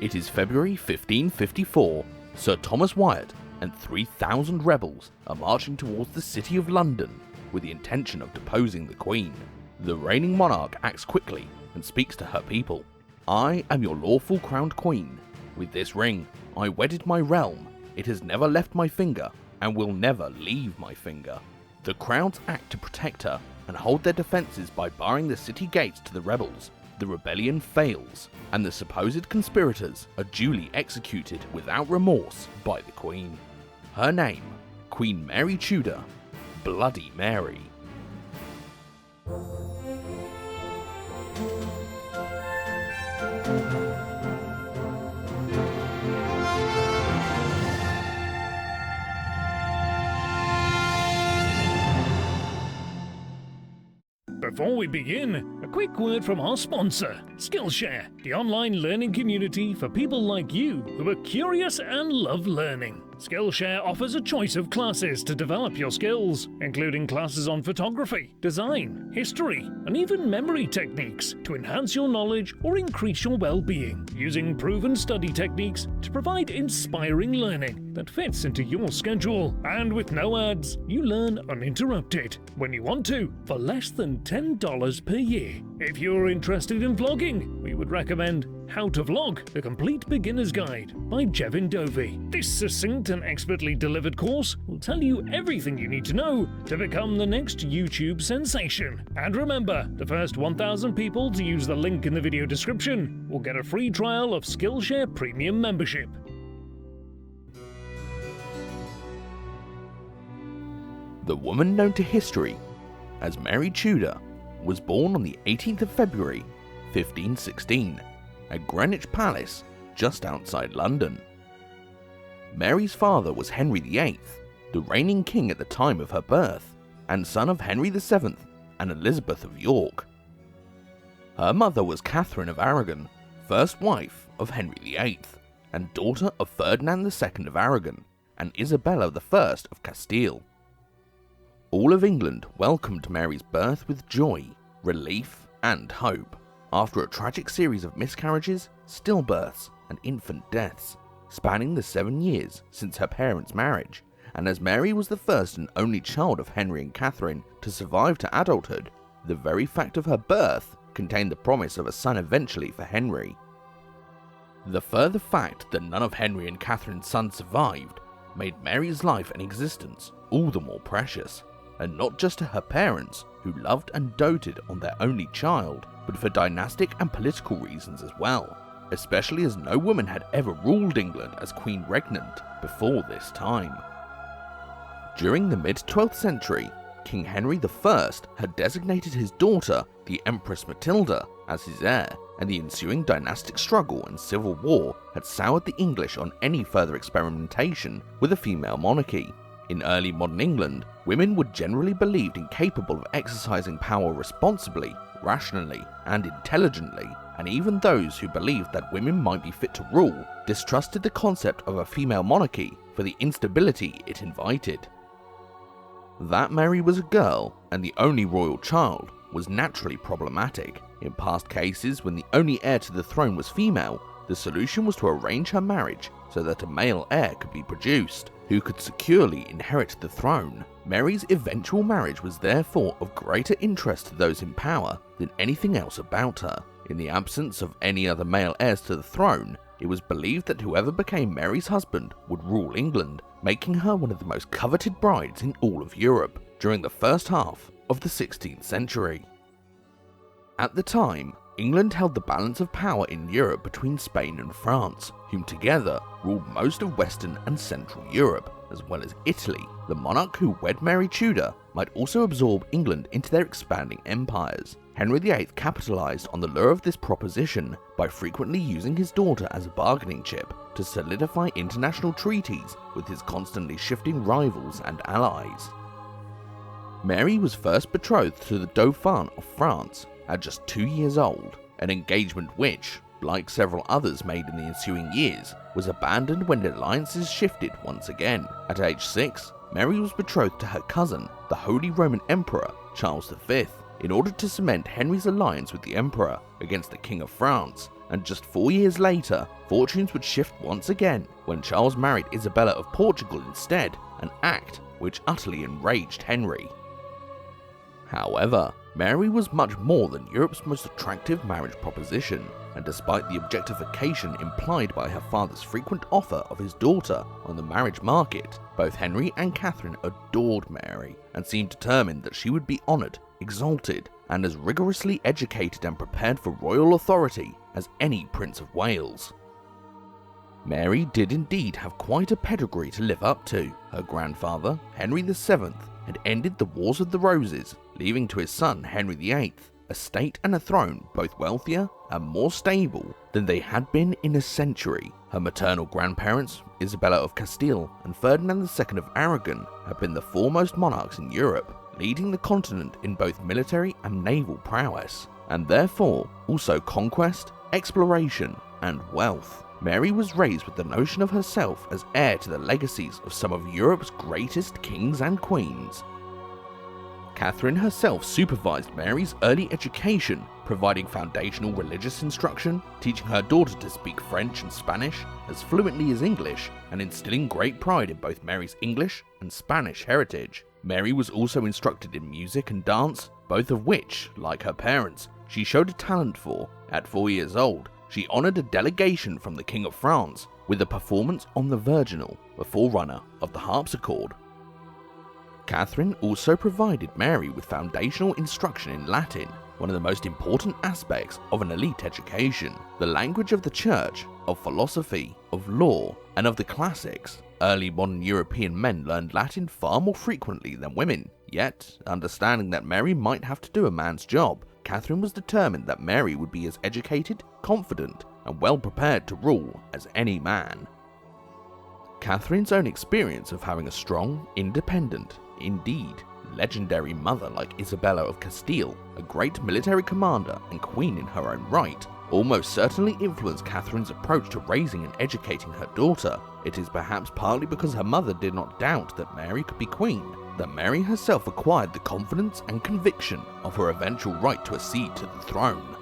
It is February 1554. Sir Thomas Wyatt and 3,000 rebels are marching towards the city of London with the intention of deposing the Queen. The reigning monarch acts quickly and speaks to her people. "I am your lawful crowned Queen. With this ring, I wedded my realm. It has never left my finger and will never leave my finger." The crowds act to protect her and hold their defences by barring the city gates to the rebels. The rebellion fails, and the supposed conspirators are duly executed without remorse by the Queen. Her name, Queen Mary Tudor, Bloody Mary. Before we begin, a quick word from our sponsor, Skillshare, the online learning community for people like you who are curious and love learning. Skillshare offers a choice of classes to develop your skills, including classes on photography, design, history, and even memory techniques to enhance your knowledge or increase your well-being, using proven study techniques to provide inspiring learning that fits into your schedule. And with no ads, you learn uninterrupted, when you want to, for less than $10 per year. If you're interested in vlogging, we would recommend How to Vlog, the Complete Beginner's Guide by Jevin Dovey. This succinct and expertly delivered course will tell you everything you need to know to become the next YouTube sensation. And remember, the first 1,000 people to use the link in the video description will get a free trial of Skillshare Premium membership. The woman known to history as Mary Tudor was born on the 18th of February, 1516, at Greenwich Palace, just outside London. Mary's father was Henry VIII, the reigning king at the time of her birth, and son of Henry VII and Elizabeth of York. Her mother was Catherine of Aragon, first wife of Henry VIII, and daughter of Ferdinand II of Aragon and Isabella I of Castile. All of England welcomed Mary's birth with joy, relief, and hope, after a tragic series of miscarriages, stillbirths, and infant deaths, spanning the 7 years since her parents' marriage. And as Mary was the first and only child of Henry and Catherine to survive to adulthood, the very fact of her birth contained the promise of a son eventually for Henry. The further fact that none of Henry and Catherine's sons survived made Mary's life and existence all the more precious, and not just to her parents, who loved and doted on their only child, but for dynastic and political reasons as well, especially as no woman had ever ruled England as Queen Regnant before this time. During the mid-12th century, King Henry I had designated his daughter, the Empress Matilda, as his heir, and the ensuing dynastic struggle and civil war had soured the English on any further experimentation with a female monarchy. In early modern England, women were generally believed incapable of exercising power responsibly, rationally, and intelligently, and even those who believed that women might be fit to rule distrusted the concept of a female monarchy for the instability it invited. That Mary was a girl and the only royal child was naturally problematic. In past cases, when the only heir to the throne was female, the solution was to arrange her marriage so that a male heir could be produced, who could securely inherit the throne. Mary's eventual marriage was therefore of greater interest to those in power than anything else about her. In the absence of any other male heirs to the throne, it was believed that whoever became Mary's husband would rule England, making her one of the most coveted brides in all of Europe during the first half of the 16th century. At the time, England held the balance of power in Europe between Spain and France, whom together ruled most of Western and Central Europe, as well as Italy. The monarch who wed Mary Tudor might also absorb England into their expanding empires. Henry VIII capitalized on the lure of this proposition by frequently using his daughter as a bargaining chip to solidify international treaties with his constantly shifting rivals and allies. Mary was first betrothed to the Dauphin of France at just 2 years old, an engagement which, like several others made in the ensuing years, was abandoned when the alliances shifted once again. At age 6, Mary was betrothed to her cousin, the Holy Roman Emperor Charles V, in order to cement Henry's alliance with the Emperor against the King of France, and just 4 years later, fortunes would shift once again when Charles married Isabella of Portugal instead, an act which utterly enraged Henry. However, Mary was much more than Europe's most attractive marriage proposition, and despite the objectification implied by her father's frequent offer of his daughter on the marriage market, both Henry and Catherine adored Mary and seemed determined that she would be honoured, exalted, and as rigorously educated and prepared for royal authority as any Prince of Wales. Mary did indeed have quite a pedigree to live up to. Her grandfather, Henry VII, had ended the Wars of the Roses, leaving to his son Henry VIII a state and a throne both wealthier and more stable than they had been in a century. Her maternal grandparents, Isabella of Castile and Ferdinand II of Aragon, had been the foremost monarchs in Europe, leading the continent in both military and naval prowess, and therefore also conquest, exploration, and wealth. Mary was raised with the notion of herself as heir to the legacies of some of Europe's greatest kings and queens. Catherine herself supervised Mary's early education, providing foundational religious instruction, teaching her daughter to speak French and Spanish as fluently as English, and instilling great pride in both Mary's English and Spanish heritage. Mary was also instructed in music and dance, both of which, like her parents, she showed a talent for. At 4 years old, she honoured a delegation from the King of France with a performance on the virginal, a forerunner of the harpsichord. Catherine also provided Mary with foundational instruction in Latin, one of the most important aspects of an elite education, the language of the church, of philosophy, of law, and of the classics. Early modern European men learned Latin far more frequently than women, yet, understanding that Mary might have to do a man's job, Catherine was determined that Mary would be as educated, confident, and well prepared to rule as any man. Catherine's own experience of having a strong, independent, indeed legendary mother like Isabella of Castile, a great military commander and queen in her own right, almost certainly influenced Catherine's approach to raising and educating her daughter. It is perhaps partly because her mother did not doubt that Mary could be queen, that Mary herself acquired the confidence and conviction of her eventual right to accede to the throne.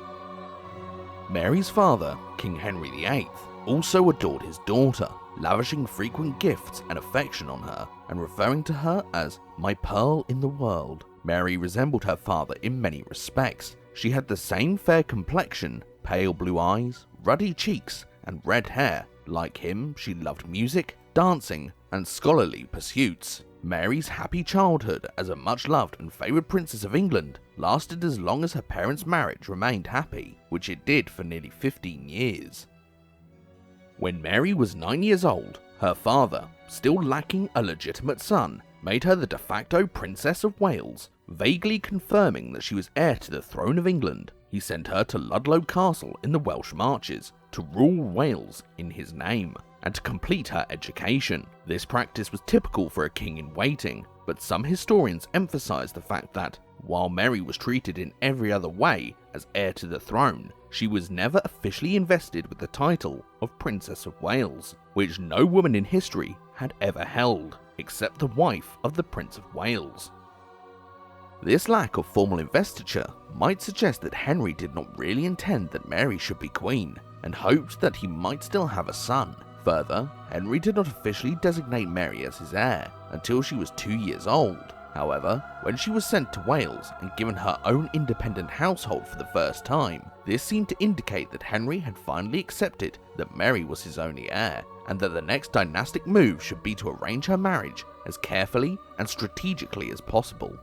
Mary's father, King Henry VIII, also adored his daughter, lavishing frequent gifts and affection on her, and referring to her as "my pearl in the world." Mary resembled her father in many respects. She had the same fair complexion, pale blue eyes, ruddy cheeks, and red hair. Like him, she loved music, dancing, and scholarly pursuits. Mary's happy childhood as a much-loved and favoured princess of England lasted as long as her parents' marriage remained happy, which it did for nearly 15 years. When Mary was 9 years old, her father, still lacking a legitimate son, made her the de facto Princess of Wales, vaguely confirming that she was heir to the throne of England. He sent her to Ludlow Castle in the Welsh Marches to rule Wales in his name, and to complete her education. This practice was typical for a king in waiting, but some historians emphasise the fact that, while Mary was treated in every other way as heir to the throne, she was never officially invested with the title of Princess of Wales, which no woman in history had ever held, except the wife of the Prince of Wales. This lack of formal investiture might suggest that Henry did not really intend that Mary should be queen, and hoped that he might still have a son. Further, Henry did not officially designate Mary as his heir until she was 2 years old. However, when she was sent to Wales and given her own independent household for the first time, this seemed to indicate that Henry had finally accepted that Mary was his only heir, and that the next dynastic move should be to arrange her marriage as carefully and strategically as possible.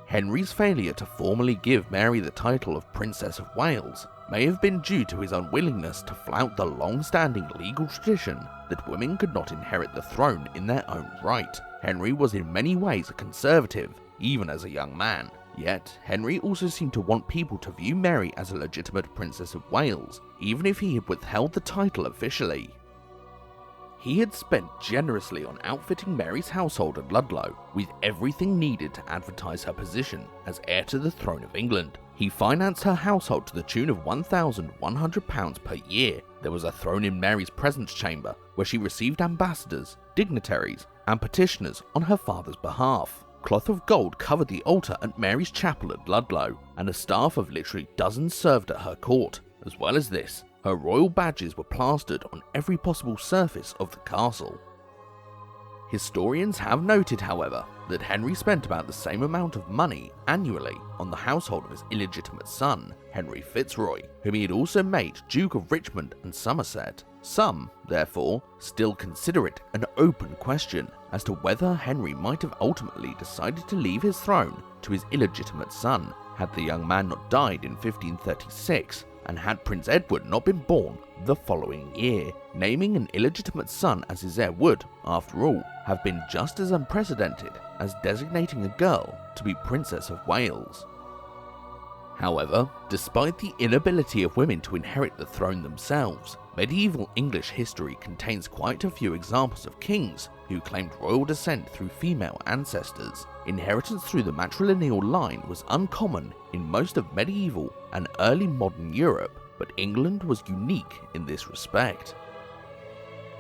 Henry's failure to formally give Mary the title of Princess of Wales may have been due to his unwillingness to flout the long-standing legal tradition that women could not inherit the throne in their own right. Henry was in many ways a conservative, even as a young man. Yet, Henry also seemed to want people to view Mary as a legitimate Princess of Wales, even if he had withheld the title officially. He had spent generously on outfitting Mary's household at Ludlow with everything needed to advertise her position as heir to the throne of England. He financed her household to the tune of £1,100 per year. There was a throne in Mary's presence chamber where she received ambassadors, dignitaries, and petitioners on her father's behalf. Cloth of gold covered the altar at Mary's chapel at Ludlow, and a staff of literally dozens served at her court. As well as this, her royal badges were plastered on every possible surface of the castle. Historians have noted, however, that Henry spent about the same amount of money annually on the household of his illegitimate son, Henry FitzRoy, whom he had also made Duke of Richmond and Somerset. Some, therefore, still consider it an open question as to whether Henry might have ultimately decided to leave his throne to his illegitimate son, had the young man not died in 1536, and had Prince Edward not been born the following year. Naming an illegitimate son as his heir would, after all, have been just as unprecedented as designating a girl to be Princess of Wales. However, despite the inability of women to inherit the throne themselves, medieval English history contains quite a few examples of kings who claimed royal descent through female ancestors. Inheritance through the matrilineal line was uncommon in most of medieval and early modern Europe, but England was unique in this respect.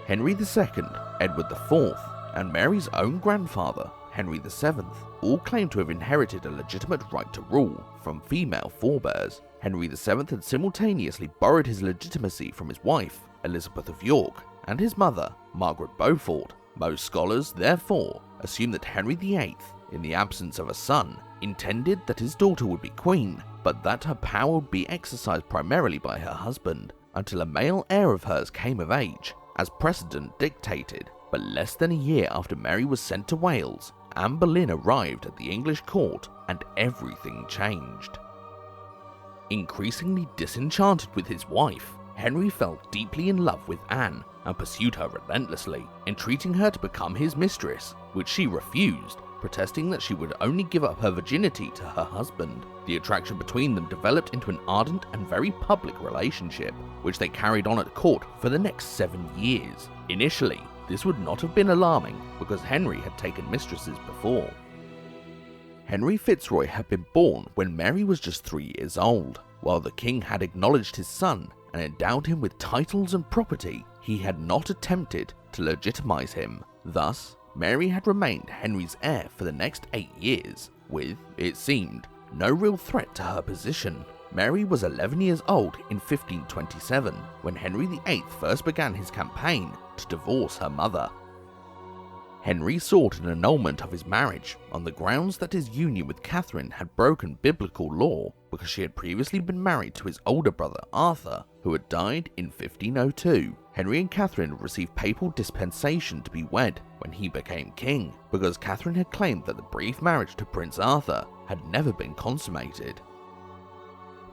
Henry II, Edward IV, and Mary's own grandfather, Henry VII, all claimed to have inherited a legitimate right to rule from female forebears. Henry VII had simultaneously borrowed his legitimacy from his wife, Elizabeth of York, and his mother, Margaret Beaufort. Most scholars, therefore, assume that Henry VIII, in the absence of a son, intended that his daughter would be queen, but that her power would be exercised primarily by her husband, until a male heir of hers came of age, as precedent dictated. But less than a year after Mary was sent to Wales, Anne Boleyn arrived at the English court, and everything changed. Increasingly disenchanted with his wife, Henry fell deeply in love with Anne and pursued her relentlessly, entreating her to become his mistress, which she refused, protesting that she would only give up her virginity to her husband. The attraction between them developed into an ardent and very public relationship, which they carried on at court for the next 7 years. Initially, this would not have been alarming because Henry had taken mistresses before. Henry FitzRoy had been born when Mary was just 3 years old. While the king had acknowledged his son and endowed him with titles and property, he had not attempted to legitimize him. Thus, Mary had remained Henry's heir for the next 8 years, with, it seemed, no real threat to her position. Mary was 11 years old in 1527 when Henry VIII first began his campaign to divorce her mother. Henry sought an annulment of his marriage on the grounds that his union with Catherine had broken biblical law because she had previously been married to his older brother Arthur, who had died in 1502. Henry and Catherine received papal dispensation to be wed when he became king, because Catherine had claimed that the brief marriage to Prince Arthur had never been consummated.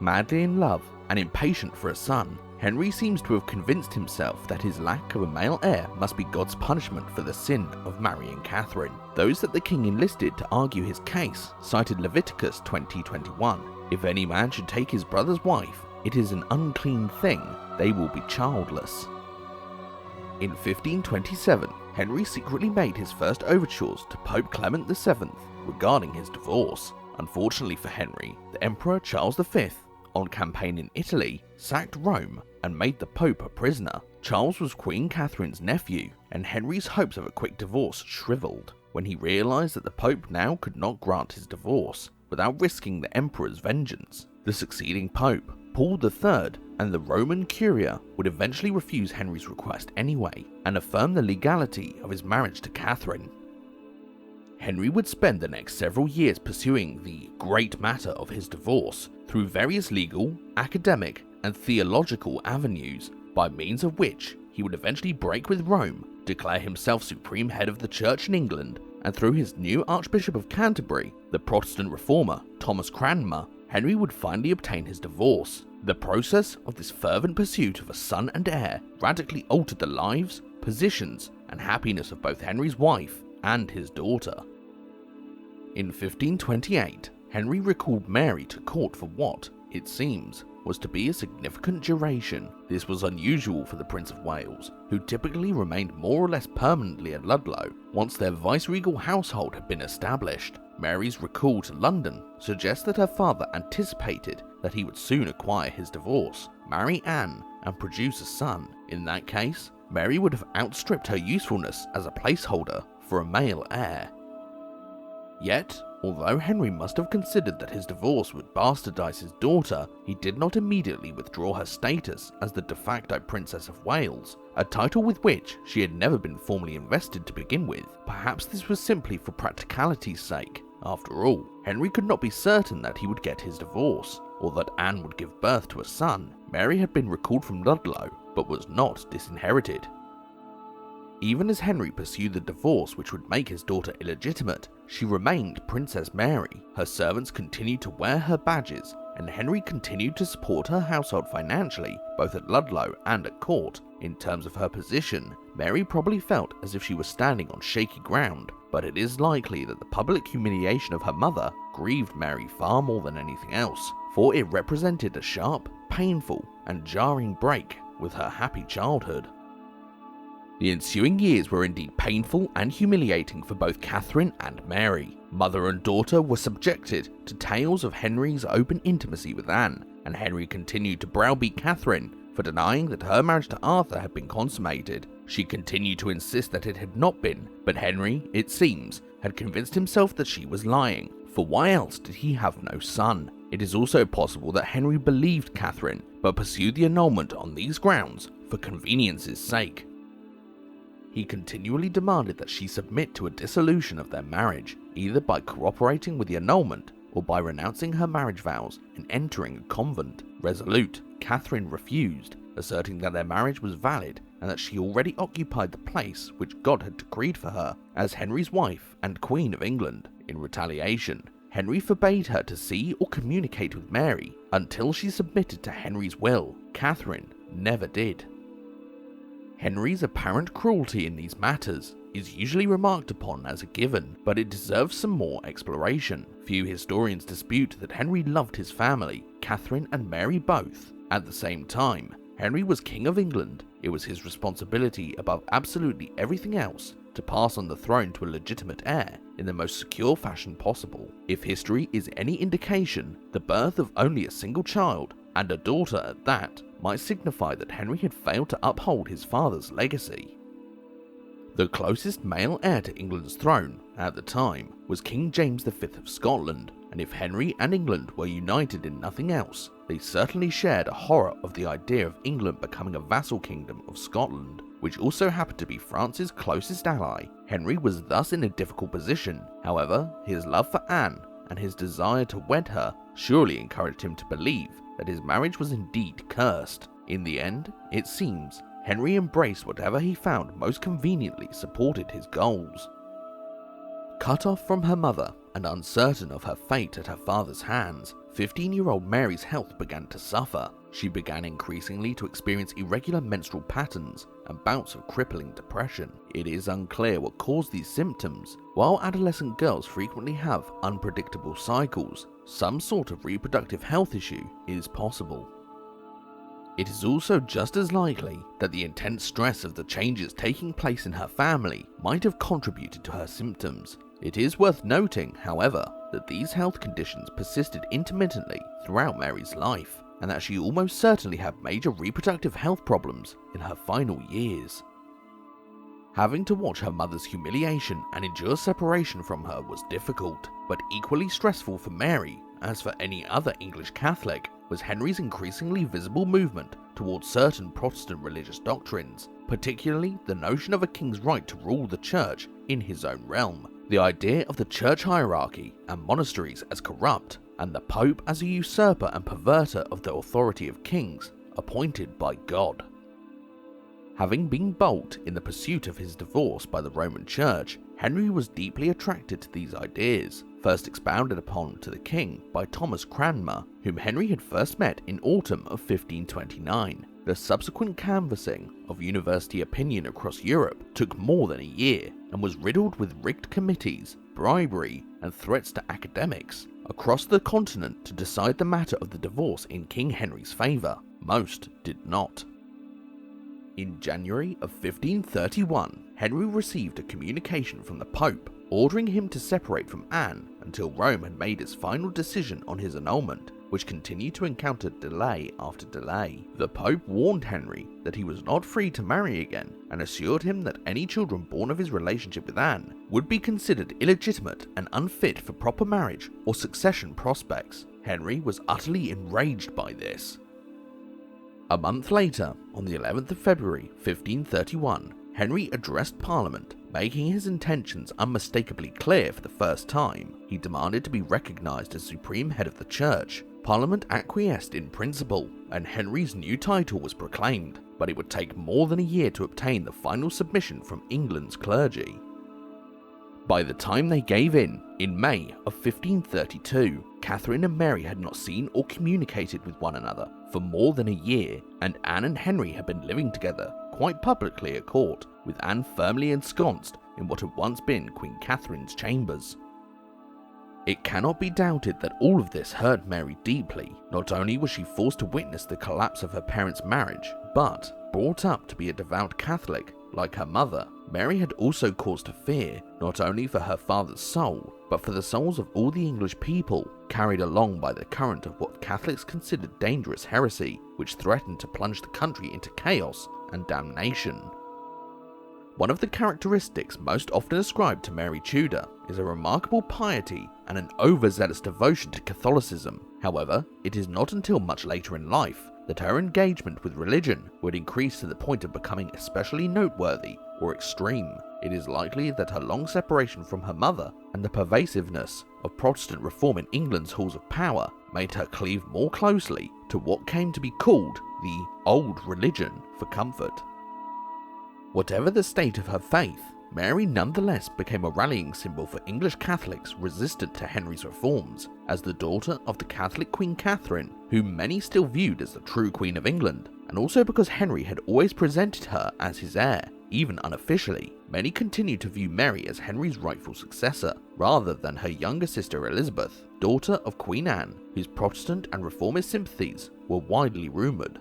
Madly in love and impatient for a son, Henry seems to have convinced himself that his lack of a male heir must be God's punishment for the sin of marrying Catherine. Those that the king enlisted to argue his case cited Leviticus 20:21. If any man should take his brother's wife, it is an unclean thing, they will be childless. In 1527, Henry secretly made his first overtures to Pope Clement VII regarding his divorce. Unfortunately for Henry, the Emperor Charles V, on campaign in Italy, sacked Rome and made the Pope a prisoner. Charles was Queen Catherine's nephew, and Henry's hopes of a quick divorce shriveled when he realized that the Pope now could not grant his divorce without risking the Emperor's vengeance. The succeeding Pope, Paul III, and the Roman Curia would eventually refuse Henry's request anyway and affirm the legality of his marriage to Catherine. Henry would spend the next several years pursuing the great matter of his divorce through various legal, academic, and theological avenues, by means of which he would eventually break with Rome, declare himself supreme head of the church in England, and through his new Archbishop of Canterbury, the Protestant reformer Thomas Cranmer, Henry would finally obtain his divorce. The process of this fervent pursuit of a son and heir radically altered the lives, positions, and happiness of both Henry's wife and his daughter. In 1528, Henry recalled Mary to court for what, it seems, was to be a significant duration. This was unusual for the Prince of Wales, who typically remained more or less permanently at Ludlow once their viceregal household had been established. Mary's recall to London suggests that her father anticipated that he would soon acquire his divorce, marry Anne, and produce a son. In that case, Mary would have outstripped her usefulness as a placeholder for a male heir. Yet, Although Henry must have considered that his divorce would bastardize his daughter, he did not immediately withdraw her status as the de facto Princess of Wales, a title with which she had never been formally invested to begin with. Perhaps this was simply for practicality's sake. After all, Henry could not be certain that he would get his divorce, or that Anne would give birth to a son. Mary had been recalled from Ludlow, but was not disinherited. Even as Henry pursued the divorce which would make his daughter illegitimate, she remained Princess Mary. Her servants continued to wear her badges, and Henry continued to support her household financially, both at Ludlow and at court. In terms of her position, Mary probably felt as if she was standing on shaky ground, but it is likely that the public humiliation of her mother grieved Mary far more than anything else, for it represented a sharp, painful, and jarring break with her happy childhood. The ensuing years were indeed painful and humiliating for both Catherine and Mary. Mother and daughter were subjected to tales of Henry's open intimacy with Anne, and Henry continued to browbeat Catherine for denying that her marriage to Arthur had been consummated. She continued to insist that it had not been, but Henry, it seems, had convinced himself that she was lying, for why else did he have no son? It is also possible that Henry believed Catherine, but pursued the annulment on these grounds for convenience's sake. He continually demanded that she submit to a dissolution of their marriage, either by cooperating with the annulment or by renouncing her marriage vows and entering a convent. Resolute, Catherine refused, asserting that their marriage was valid and that she already occupied the place which God had decreed for her as Henry's wife and Queen of England. In retaliation, Henry forbade her to see or communicate with Mary until she submitted to Henry's will. Catherine never did. Henry's apparent cruelty in these matters is usually remarked upon as a given, but it deserves some more exploration. Few historians dispute that Henry loved his family, Catherine and Mary both. At the same time, Henry was King of England. It was his responsibility above absolutely everything else to pass on the throne to a legitimate heir in the most secure fashion possible. If history is any indication, the birth of only a single child, and a daughter at that, might signify that Henry had failed to uphold his father's legacy. The closest male heir to England's throne at the time was King James V of Scotland, and if Henry and England were united in nothing else, they certainly shared a horror of the idea of England becoming a vassal kingdom of Scotland, which also happened to be France's closest ally. Henry was thus in a difficult position. However, his love for Anne and his desire to wed her surely encouraged him to believe that his marriage was indeed cursed. In the end, it seems, Henry embraced whatever he found most conveniently supported his goals. Cut off from her mother and uncertain of her fate at her father's hands, 15-year-old Mary's health began to suffer. She began increasingly to experience irregular menstrual patterns and bouts of crippling depression. It is unclear what caused these symptoms. While adolescent girls frequently have unpredictable cycles, some sort of reproductive health issue is possible. It is also just as likely that the intense stress of the changes taking place in her family might have contributed to her symptoms. It is worth noting, however, that these health conditions persisted intermittently throughout Mary's life, and that she almost certainly had major reproductive health problems in her final years. Having to watch her mother's humiliation and endure separation from her was difficult, but equally stressful for Mary, as for any other English Catholic, was Henry's increasingly visible movement towards certain Protestant religious doctrines, particularly the notion of a king's right to rule the church in his own realm, the idea of the church hierarchy and monasteries as corrupt, and the Pope as a usurper and perverter of the authority of kings appointed by God. Having been balked in the pursuit of his divorce by the Roman Church, Henry was deeply attracted to these ideas, first expounded upon to the king by Thomas Cranmer, whom Henry had first met in autumn of 1529. The subsequent canvassing of university opinion across Europe took more than a year, and was riddled with rigged committees, bribery, and threats to academics across the continent to decide the matter of the divorce in King Henry's favour. Most did not. In January of 1531, Henry received a communication from the Pope ordering him to separate from Anne until Rome had made its final decision on his annulment. which continued to encounter delay after delay. The Pope warned Henry that he was not free to marry again and assured him that any children born of his relationship with Anne would be considered illegitimate and unfit for proper marriage or succession prospects. Henry was utterly enraged by this. A month later, on the 11th of February 1531, Henry addressed Parliament, making his intentions unmistakably clear for the first time. He demanded to be recognised as supreme head of the church. Parliament acquiesced in principle, and Henry's new title was proclaimed, but it would take more than a year to obtain the final submission from England's clergy. By the time they gave in May of 1532, Catherine and Mary had not seen or communicated with one another for more than a year, and Anne and Henry had been living together quite publicly at court, with Anne firmly ensconced in what had once been Queen Catherine's chambers. It cannot be doubted that all of this hurt Mary deeply. Not only was she forced to witness the collapse of her parents' marriage, but brought up to be a devout Catholic like her mother, Mary had also cause to fear, not only for her father's soul, but for the souls of all the English people, carried along by the current of what Catholics considered dangerous heresy, which threatened to plunge the country into chaos and damnation. One of the characteristics most often ascribed to Mary Tudor is a remarkable piety and an overzealous devotion to Catholicism. However, it is not until much later in life that her engagement with religion would increase to the point of becoming especially noteworthy or extreme. It is likely that her long separation from her mother and the pervasiveness of Protestant reform in England's halls of power made her cleave more closely to what came to be called the old religion for comfort. Whatever the state of her faith, Mary nonetheless became a rallying symbol for English Catholics resistant to Henry's reforms. As the daughter of the Catholic Queen Catherine, whom many still viewed as the true Queen of England, and also because Henry had always presented her as his heir, even unofficially, many continued to view Mary as Henry's rightful successor, rather than her younger sister Elizabeth, daughter of Queen Anne, whose Protestant and reformist sympathies were widely rumoured.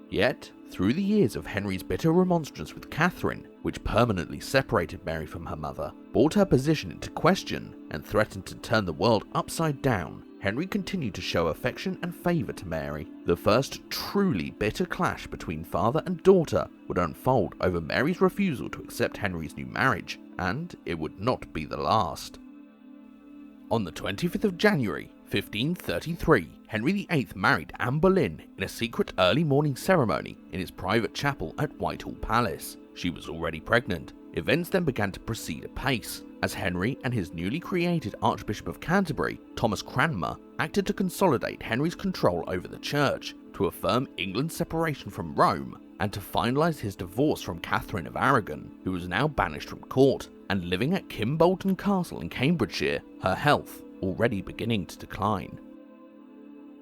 Yet, through the years of Henry's bitter remonstrance with Catherine, which permanently separated Mary from her mother, brought her position into question, and threatened to turn the world upside down, Henry continued to show affection and favour to Mary. The first truly bitter clash between father and daughter would unfold over Mary's refusal to accept Henry's new marriage, and it would not be the last. On the 25th of January, 1533, Henry VIII married Anne Boleyn in a secret early morning ceremony in his private chapel at Whitehall Palace. She was already pregnant. Events then began to proceed apace, as Henry and his newly created Archbishop of Canterbury, Thomas Cranmer, acted to consolidate Henry's control over the church, to affirm England's separation from Rome, and to finalise his divorce from Catherine of Aragon, who was now banished from court and living at Kimbolton Castle in Cambridgeshire, her health already beginning to decline.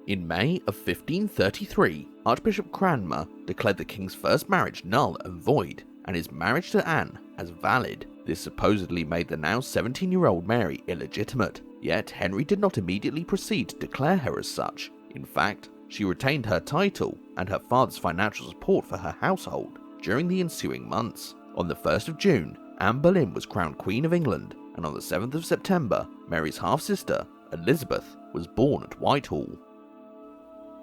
In May of 1533, Archbishop Cranmer declared the king's first marriage null and void, and his marriage to Anne as valid. This supposedly made the now 17-year-old Mary illegitimate, yet Henry did not immediately proceed to declare her as such. In fact, she retained her title and her father's financial support for her household during the ensuing months. On the 1st of June, Anne Boleyn was crowned Queen of England, and on the 7th of September, Mary's half-sister, Elizabeth, was born at Whitehall.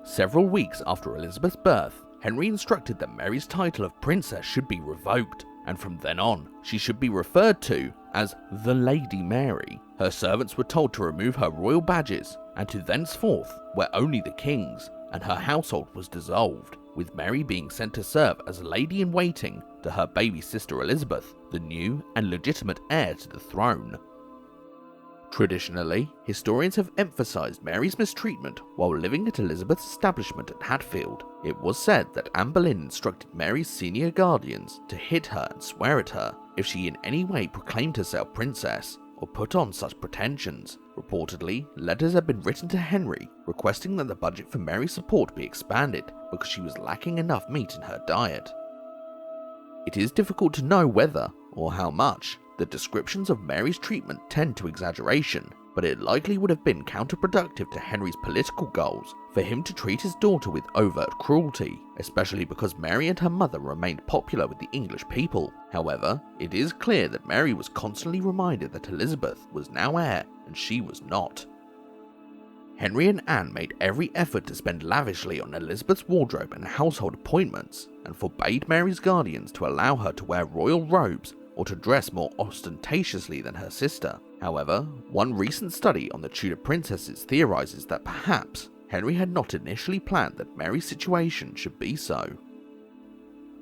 Several weeks after Elizabeth's birth, Henry instructed that Mary's title of princess should be revoked, and from then on, she should be referred to as the Lady Mary. Her servants were told to remove her royal badges, and to thenceforth wear only the king's, and her household was dissolved, with Mary being sent to serve as lady-in-waiting to her baby sister Elizabeth, the new and legitimate heir to the throne. Traditionally, historians have emphasised Mary's mistreatment while living at Elizabeth's establishment at Hatfield. It was said that Anne Boleyn instructed Mary's senior guardians to hit her and swear at her if she in any way proclaimed herself princess or put on such pretensions. Reportedly, letters had been written to Henry requesting that the budget for Mary's support be expanded because she was lacking enough meat in her diet. It is difficult to know whether, or how much, the descriptions of Mary's treatment tend to exaggeration, but it likely would have been counterproductive to Henry's political goals for him to treat his daughter with overt cruelty, especially because Mary and her mother remained popular with the English people. However, it is clear that Mary was constantly reminded that Elizabeth was now heir and she was not. Henry and Anne made every effort to spend lavishly on Elizabeth's wardrobe and household appointments, and forbade Mary's guardians to allow her to wear royal robes or to dress more ostentatiously than her sister. However, one recent study on the Tudor princesses theorizes that perhaps Henry had not initially planned that Mary's situation should be so.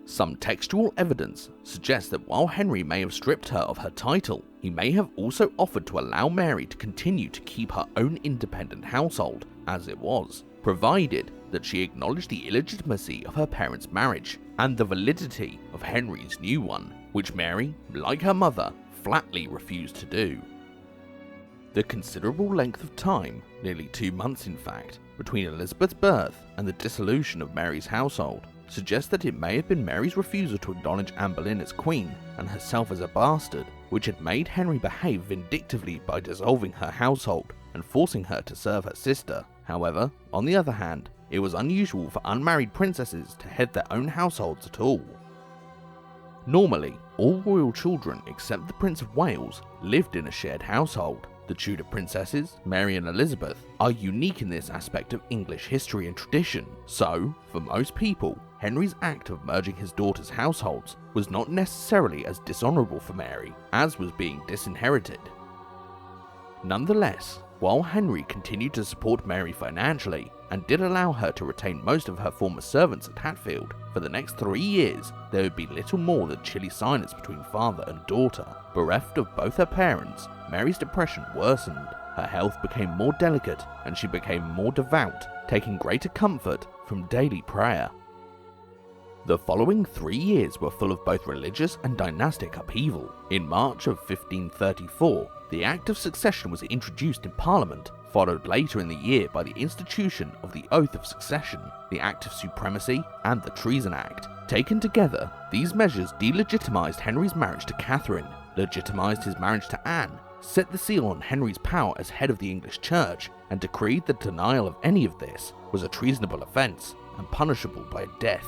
Some textual evidence suggests that while Henry may have stripped her of her title, he may have also offered to allow Mary to continue to keep her own independent household as it was, provided that she acknowledged the illegitimacy of her parents' marriage and the validity of Henry's new one, which Mary, like her mother, flatly refused to do. The considerable length of time, nearly 2 months in fact, between Elizabeth's birth and the dissolution of Mary's household, suggests that it may have been Mary's refusal to acknowledge Anne Boleyn as queen and herself as a bastard, which had made Henry behave vindictively by dissolving her household and forcing her to serve her sister. However, on the other hand, it was unusual for unmarried princesses to head their own households at all. Normally, all royal children except the Prince of Wales lived in a shared household. The Tudor princesses, Mary and Elizabeth, are unique in this aspect of English history and tradition, so, for most people, Henry's act of merging his daughters' households was not necessarily as dishonourable for Mary as was being disinherited. Nonetheless, while Henry continued to support Mary financially and did allow her to retain most of her former servants at Hatfield, for the next 3 years there would be little more than chilly silence between father and daughter. Bereft of both her parents, Mary's depression worsened, her health became more delicate, and she became more devout, taking greater comfort from daily prayer. The following 3 years were full of both religious and dynastic upheaval. In March of 1534, the Act of Succession was introduced in Parliament, followed later in the year by the institution of the Oath of Succession, the Act of Supremacy, and the Treason Act. Taken together, these measures delegitimised Henry's marriage to Catherine, legitimised his marriage to Anne, set the seal on Henry's power as head of the English Church, and decreed that denial of any of this was a treasonable offence and punishable by death.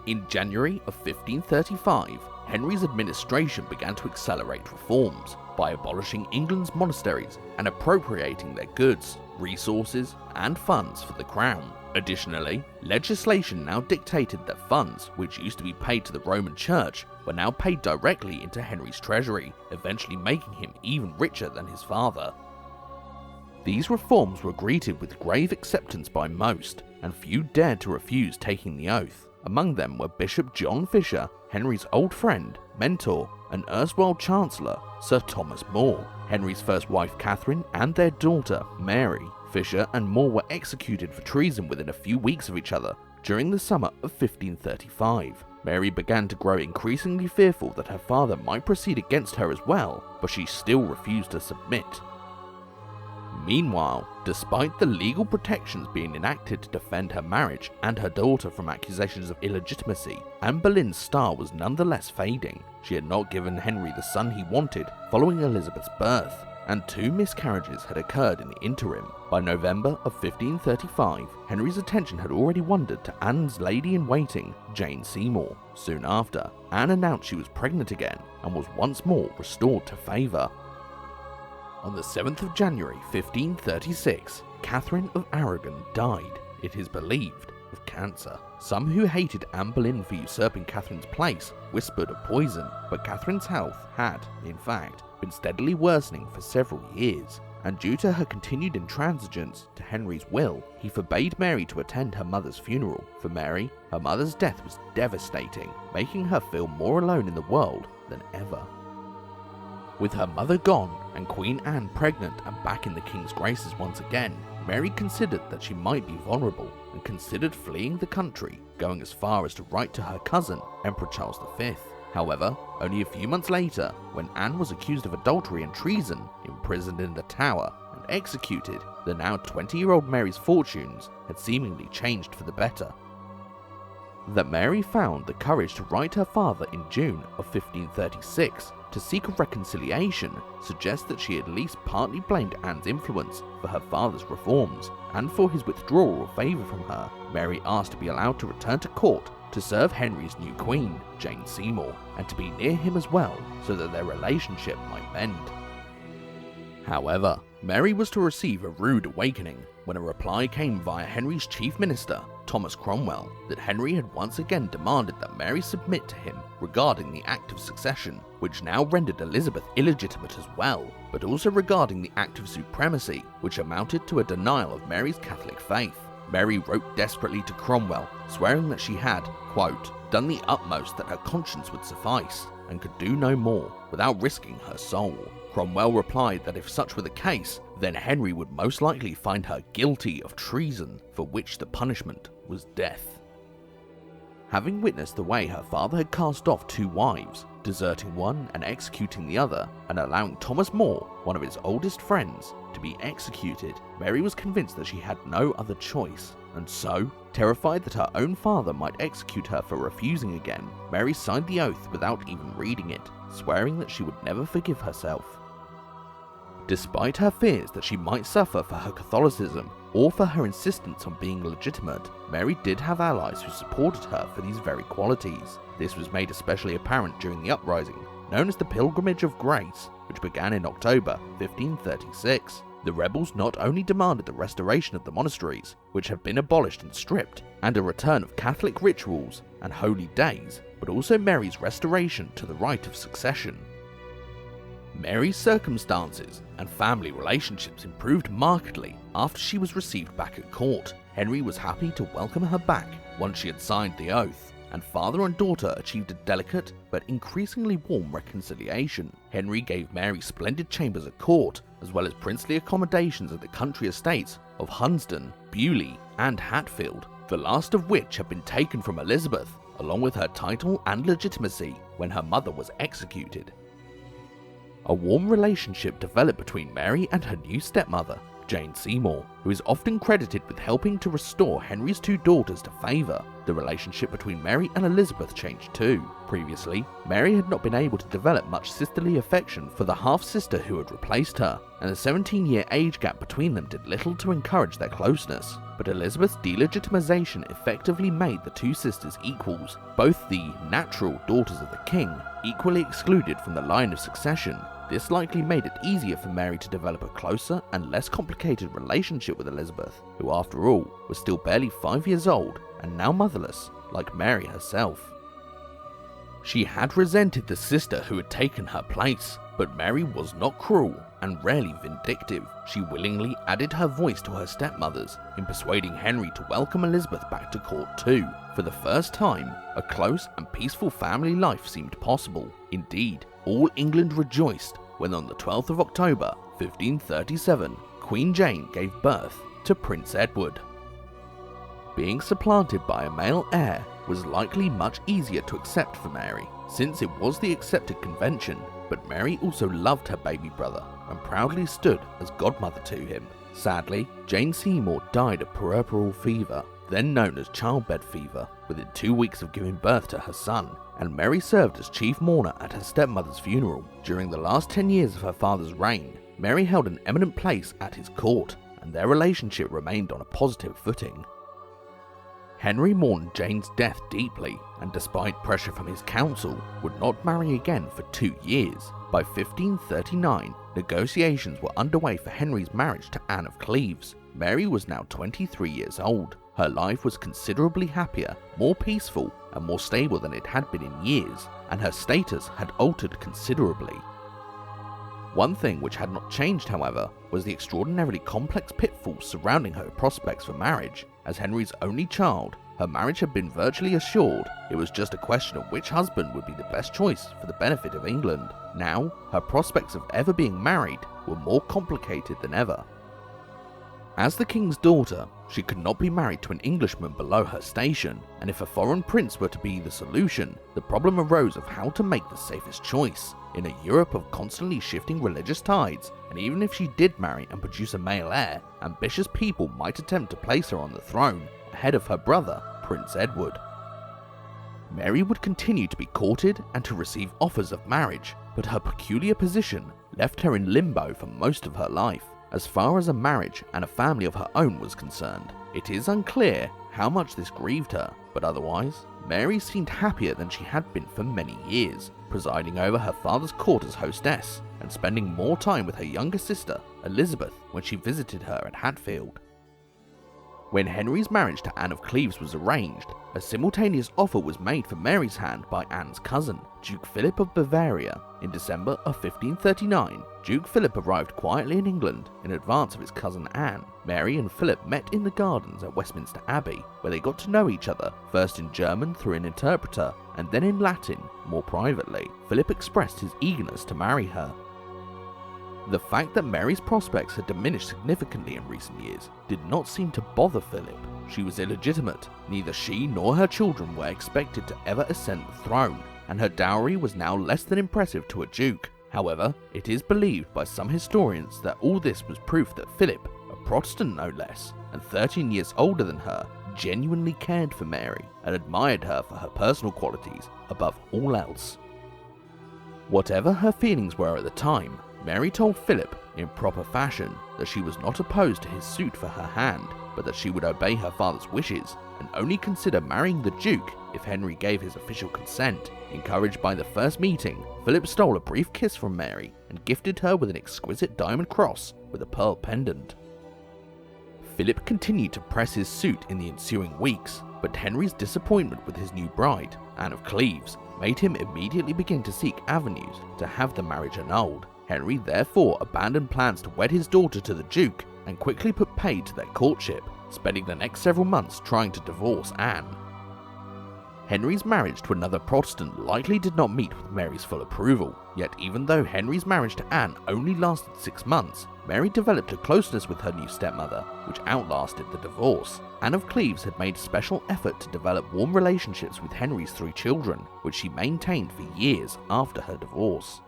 In January of 1535, Henry's administration began to accelerate reforms by abolishing England's monasteries and appropriating their goods, resources, and funds for the crown. Additionally, legislation now dictated that funds, which used to be paid to the Roman Church, were now paid directly into Henry's treasury, eventually making him even richer than his father. These reforms were greeted with grave acceptance by most, and few dared to refuse taking the oath. Among them were Bishop John Fisher, Henry's old friend, mentor, and erstwhile Chancellor, Sir Thomas More. Henry's first wife Catherine and their daughter, Mary. Fisher and More were executed for treason within a few weeks of each other during the summer of 1535. Mary began to grow increasingly fearful that her father might proceed against her as well, but she still refused to submit. Meanwhile, despite the legal protections being enacted to defend her marriage and her daughter from accusations of illegitimacy, Anne Boleyn's star was nonetheless fading. She had not given Henry the son he wanted following Elizabeth's birth, and 2 miscarriages had occurred in the interim. By November of 1535, Henry's attention had already wandered to Anne's lady-in-waiting, Jane Seymour. Soon after, Anne announced she was pregnant again and was once more restored to favour. On the 7th of January 1536, Catherine of Aragon died, it is believed, of cancer. Some who hated Anne Boleyn for usurping Catherine's place whispered of poison, but Catherine's health had, in fact, been steadily worsening for several years, and due to her continued intransigence to Henry's will, he forbade Mary to attend her mother's funeral. For Mary, her mother's death was devastating, making her feel more alone in the world than ever. With her mother gone and Queen Anne pregnant and back in the king's graces once again, Mary considered that she might be vulnerable and considered fleeing the country, going as far as to write to her cousin, Emperor Charles V. However, only a few months later, when Anne was accused of adultery and treason, imprisoned in the Tower, and executed, the now 20-year-old Mary's fortunes had seemingly changed for the better. That Mary found the courage to write her father in June of 1536 to seek a reconciliation suggests that she at least partly blamed Anne's influence for her father's reforms, and for his withdrawal of favour from her, Mary asked to be allowed to return to court to serve Henry's new queen, Jane Seymour, and to be near him as well so that their relationship might mend. However, Mary was to receive a rude awakening when a reply came via Henry's chief minister, Thomas Cromwell, that Henry had once again demanded that Mary submit to him regarding the Act of Succession, which now rendered Elizabeth illegitimate as well, but also regarding the Act of Supremacy, which amounted to a denial of Mary's Catholic faith. Mary wrote desperately to Cromwell, swearing that she had, quote, done the utmost that her conscience would suffice, and could do no more, without risking her soul. Cromwell replied that if such were the case, then Henry would most likely find her guilty of treason, for which the punishment was death. Having witnessed the way her father had cast off 2 wives, deserting one and executing the other, and allowing Thomas More, one of his oldest friends, to be executed, Mary was convinced that she had no other choice, and so, terrified that her own father might execute her for refusing again, Mary signed the oath without even reading it, swearing that she would never forgive herself. Despite her fears that she might suffer for her Catholicism or for her insistence on being legitimate, Mary did have allies who supported her for these very qualities. This was made especially apparent during the uprising, known as the Pilgrimage of Grace, which began in October 1536. The rebels not only demanded the restoration of the monasteries, which had been abolished and stripped, and a return of Catholic rituals and holy days, but also Mary's restoration to the right of succession. Mary's circumstances and family relationships improved markedly after she was received back at court. Henry was happy to welcome her back once she had signed the oath, and father and daughter achieved a delicate but increasingly warm reconciliation. Henry gave Mary splendid chambers at court, as well as princely accommodations at the country estates of Hunsdon, Beaulieu, and Hatfield, the last of which had been taken from Elizabeth, along with her title and legitimacy, when her mother was executed. A warm relationship developed between Mary and her new stepmother, Jane Seymour, who is often credited with helping to restore Henry's 2 daughters to favour. The relationship between Mary and Elizabeth changed too. Previously, Mary had not been able to develop much sisterly affection for the half-sister who had replaced her, and the 17-year age gap between them did little to encourage their closeness. But Elizabeth's delegitimization effectively made the 2 sisters equals, both the natural daughters of the king, equally excluded from the line of succession. This likely made it easier for Mary to develop a closer and less complicated relationship with Elizabeth, who after all was still barely 5 years old and now motherless, like Mary herself. She had resented the sister who had taken her place, but Mary was not cruel and rarely vindictive. She willingly added her voice to her stepmother's in persuading Henry to welcome Elizabeth back to court too. For the first time, a close and peaceful family life seemed possible. Indeed, all England rejoiced when on the 12th of October 1537, Queen Jane gave birth to Prince Edward. Being supplanted by a male heir was likely much easier to accept for Mary, since it was the accepted convention, but Mary also loved her baby brother and proudly stood as godmother to him. Sadly, Jane Seymour died of puerperal fever, then known as childbed fever, within 2 weeks of giving birth to her son, and Mary served as chief mourner at her stepmother's funeral. During the last 10 years of her father's reign, Mary held an eminent place at his court, and their relationship remained on a positive footing. Henry mourned Jane's death deeply, and despite pressure from his council, would not marry again for 2 years. By 1539, negotiations were underway for Henry's marriage to Anne of Cleves. Mary was now 23 years old. Her life was considerably happier, more peaceful, and more stable than it had been in years, and her status had altered considerably. One thing which had not changed, however, was the extraordinarily complex pitfalls surrounding her prospects for marriage. As Henry's only child, her marriage had been virtually assured. It was just a question of which husband would be the best choice for the benefit of England. Now, her prospects of ever being married were more complicated than ever. As the king's daughter, she could not be married to an Englishman below her station, and if a foreign prince were to be the solution, the problem arose of how to make the safest choice. In a Europe of constantly shifting religious tides, and even if she did marry and produce a male heir, ambitious people might attempt to place her on the throne, ahead of her brother, Prince Edward. Mary would continue to be courted and to receive offers of marriage, but her peculiar position left her in limbo for most of her life. As far as a marriage and a family of her own was concerned, it is unclear how much this grieved her, but otherwise, Mary seemed happier than she had been for many years, presiding over her father's court as hostess and spending more time with her younger sister, Elizabeth, when she visited her at Hatfield. When Henry's marriage to Anne of Cleves was arranged, a simultaneous offer was made for Mary's hand by Anne's cousin, Duke Philip of Bavaria. In December of 1539, Duke Philip arrived quietly in England in advance of his cousin Anne. Mary and Philip met in the gardens at Westminster Abbey, where they got to know each other, first in German through an interpreter, and then in Latin, more privately. Philip expressed his eagerness to marry her. The fact that Mary's prospects had diminished significantly in recent years did not seem to bother Philip. She was illegitimate, neither she nor her children were expected to ever ascend the throne, and her dowry was now less than impressive to a duke. However, it is believed by some historians that all this was proof that Philip, a Protestant no less, and 13 years older than her, genuinely cared for Mary and admired her for her personal qualities above all else. Whatever her feelings were at the time, Mary told Philip, in proper fashion, that she was not opposed to his suit for her hand, but that she would obey her father's wishes and only consider marrying the Duke if Henry gave his official consent. Encouraged by the first meeting, Philip stole a brief kiss from Mary and gifted her with an exquisite diamond cross with a pearl pendant. Philip continued to press his suit in the ensuing weeks, but Henry's disappointment with his new bride, Anne of Cleves, made him immediately begin to seek avenues to have the marriage annulled. Henry therefore abandoned plans to wed his daughter to the Duke and quickly put paid to their courtship, spending the next several months trying to divorce Anne. Henry's marriage to another Protestant likely did not meet with Mary's full approval, yet even though Henry's marriage to Anne only lasted 6 months, Mary developed a closeness with her new stepmother, which outlasted the divorce. Anne of Cleves had made special effort to develop warm relationships with Henry's 3 children, which she maintained for years after her divorce.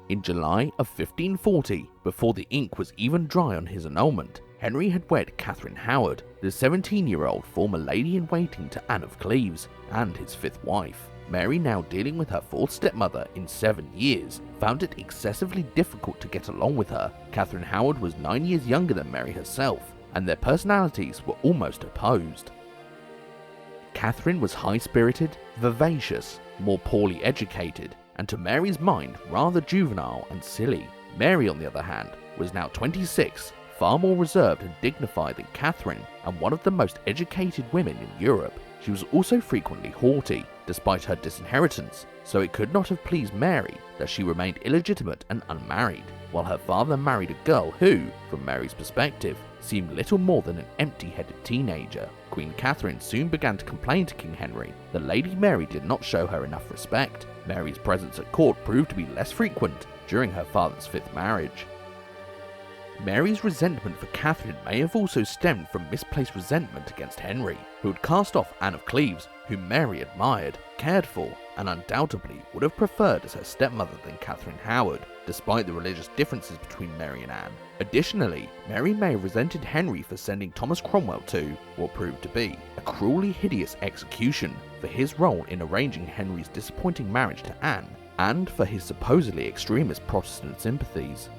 In July of 1540, before the ink was even dry on his annulment, Henry had wed Catherine Howard, the 17-year-old former lady-in-waiting to Anne of Cleves, and his 5th wife. Mary, now dealing with her 4th stepmother in 7 years, found it excessively difficult to get along with her. Catherine Howard was 9 years younger than Mary herself, and their personalities were almost opposed. Catherine was high-spirited, vivacious, more poorly educated, and to Mary's mind rather juvenile and silly. Mary, on the other hand, was now 26, far more reserved and dignified than Catherine, and one of the most educated women in Europe. She was also frequently haughty, despite her disinheritance, so it could not have pleased Mary that she remained illegitimate and unmarried, while her father married a girl who, from Mary's perspective, seemed little more than an empty-headed teenager. Queen Catherine soon began to complain to King Henry that Lady Mary did not show her enough respect. Mary's presence at court proved to be less frequent during her father's 5th marriage. Mary's resentment for Catherine may have also stemmed from misplaced resentment against Henry, who had cast off Anne of Cleves, whom Mary admired, cared for, and undoubtedly would have preferred as her stepmother than Catherine Howard, despite the religious differences between Mary and Anne. Additionally, Mary may have resented Henry for sending Thomas Cromwell to, what proved to be, a cruelly hideous execution for his role in arranging Henry's disappointing marriage to Anne, and for his supposedly extremist Protestant sympathies.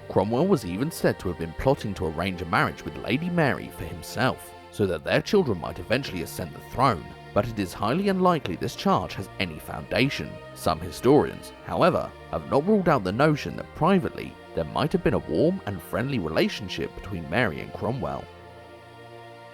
Cromwell was even said to have been plotting to arrange a marriage with Lady Mary for himself, so that their children might eventually ascend the throne, but it is highly unlikely this charge has any foundation. Some historians, however, have not ruled out the notion that privately there might have been a warm and friendly relationship between Mary and Cromwell.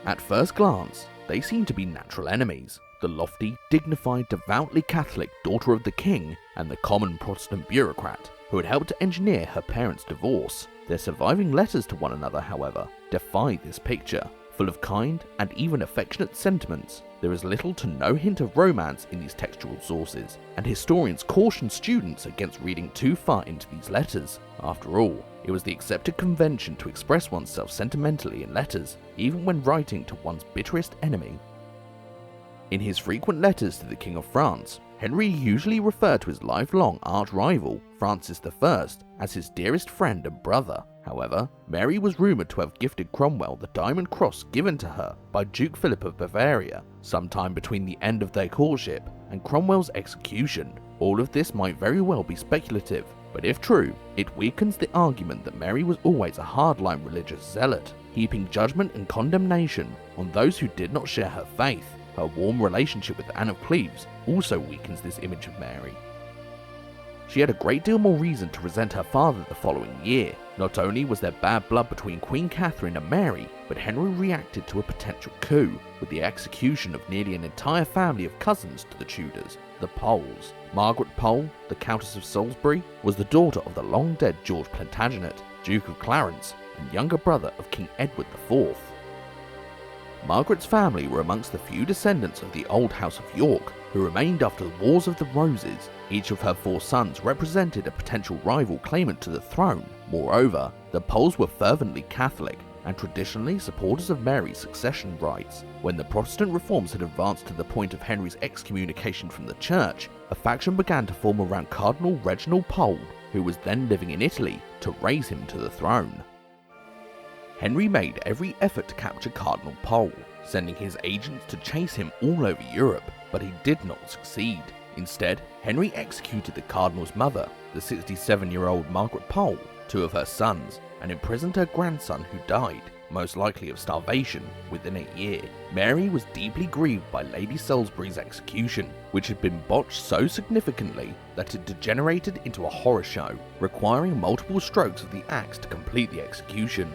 At first glance, they seem to be natural enemies, the lofty, dignified, devoutly Catholic daughter of the king and the common Protestant bureaucrat who had helped to engineer her parents' divorce. Their surviving letters to one another, however, defy this picture. Full of kind and even affectionate sentiments, there is little to no hint of romance in these textual sources, and historians caution students against reading too far into these letters. After all, it was the accepted convention to express oneself sentimentally in letters, even when writing to one's bitterest enemy. In his frequent letters to the King of France, Henry usually referred to his lifelong arch-rival, Francis I, as his dearest friend and brother. However, Mary was rumoured to have gifted Cromwell the diamond cross given to her by Duke Philip of Bavaria, sometime between the end of their courtship and Cromwell's execution. All of this might very well be speculative, but if true, it weakens the argument that Mary was always a hardline religious zealot. heaping judgment and condemnation on those who did not share her faith. Her warm relationship with Anne of Cleves also weakens this image of Mary. She had a great deal more reason to resent her father the following year. Not only was there bad blood between Queen Catherine and Mary, but Henry reacted to a potential coup with the execution of nearly an entire family of cousins to the Tudors, the Poles. Margaret Pole, the Countess of Salisbury, was the daughter of the long-dead George Plantagenet, Duke of Clarence, and younger brother of King Edward IV. Margaret's family were amongst the few descendants of the old House of York who remained after the Wars of the Roses. Each of her 4 sons represented a potential rival claimant to the throne. Moreover, the Poles were fervently Catholic and traditionally supporters of Mary's succession rights. When the Protestant reforms had advanced to the point of Henry's excommunication from the church, a faction began to form around Cardinal Reginald Pole, who was then living in Italy, to raise him to the throne. Henry made every effort to capture Cardinal Pole, sending his agents to chase him all over Europe, but he did not succeed. Instead, Henry executed the Cardinal's mother, the 67-year-old Margaret Pole, 2 of her sons, and imprisoned her grandson who died, most likely of starvation, within a year. Mary was deeply grieved by Lady Salisbury's execution, which had been botched so significantly that it degenerated into a horror show, requiring multiple strokes of the axe to complete the execution.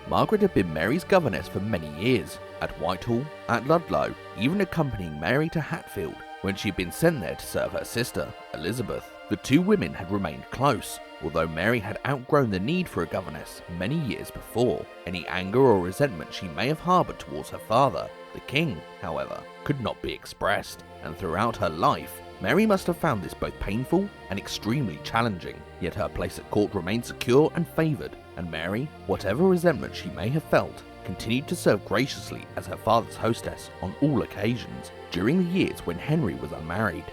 Margaret had been Mary's governess for many years, at Whitehall, at Ludlow, even accompanying Mary to Hatfield when she had been sent there to serve her sister, Elizabeth. The 2 women had remained close, although Mary had outgrown the need for a governess many years before. Any anger or resentment she may have harboured towards her father, the king, however, could not be expressed, and throughout her life, Mary must have found this both painful and extremely challenging, yet her place at court remained secure and favoured, and Mary, whatever resentment she may have felt, continued to serve graciously as her father's hostess on all occasions during the years when Henry was unmarried.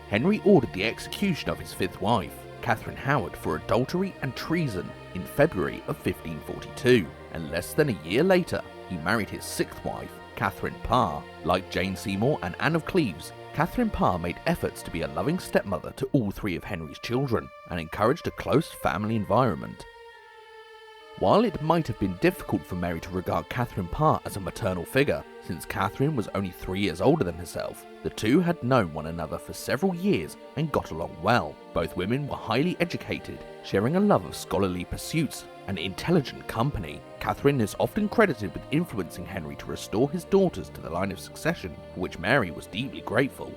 Henry ordered the execution of his 5th wife, Catherine Howard, for adultery and treason in February of 1542, and less than a year later, he married his 6th wife, Catherine Parr. Like Jane Seymour and Anne of Cleves, Catherine Parr made efforts to be a loving stepmother to all 3 of Henry's children and encouraged a close family environment. While it might have been difficult for Mary to regard Catherine Parr as a maternal figure, since Catherine was only 3 years older than herself, the 2 had known one another for several years and got along well. Both women were highly educated, sharing a love of scholarly pursuits and intelligent company. Catherine is often credited with influencing Henry to restore his daughters to the line of succession, for which Mary was deeply grateful.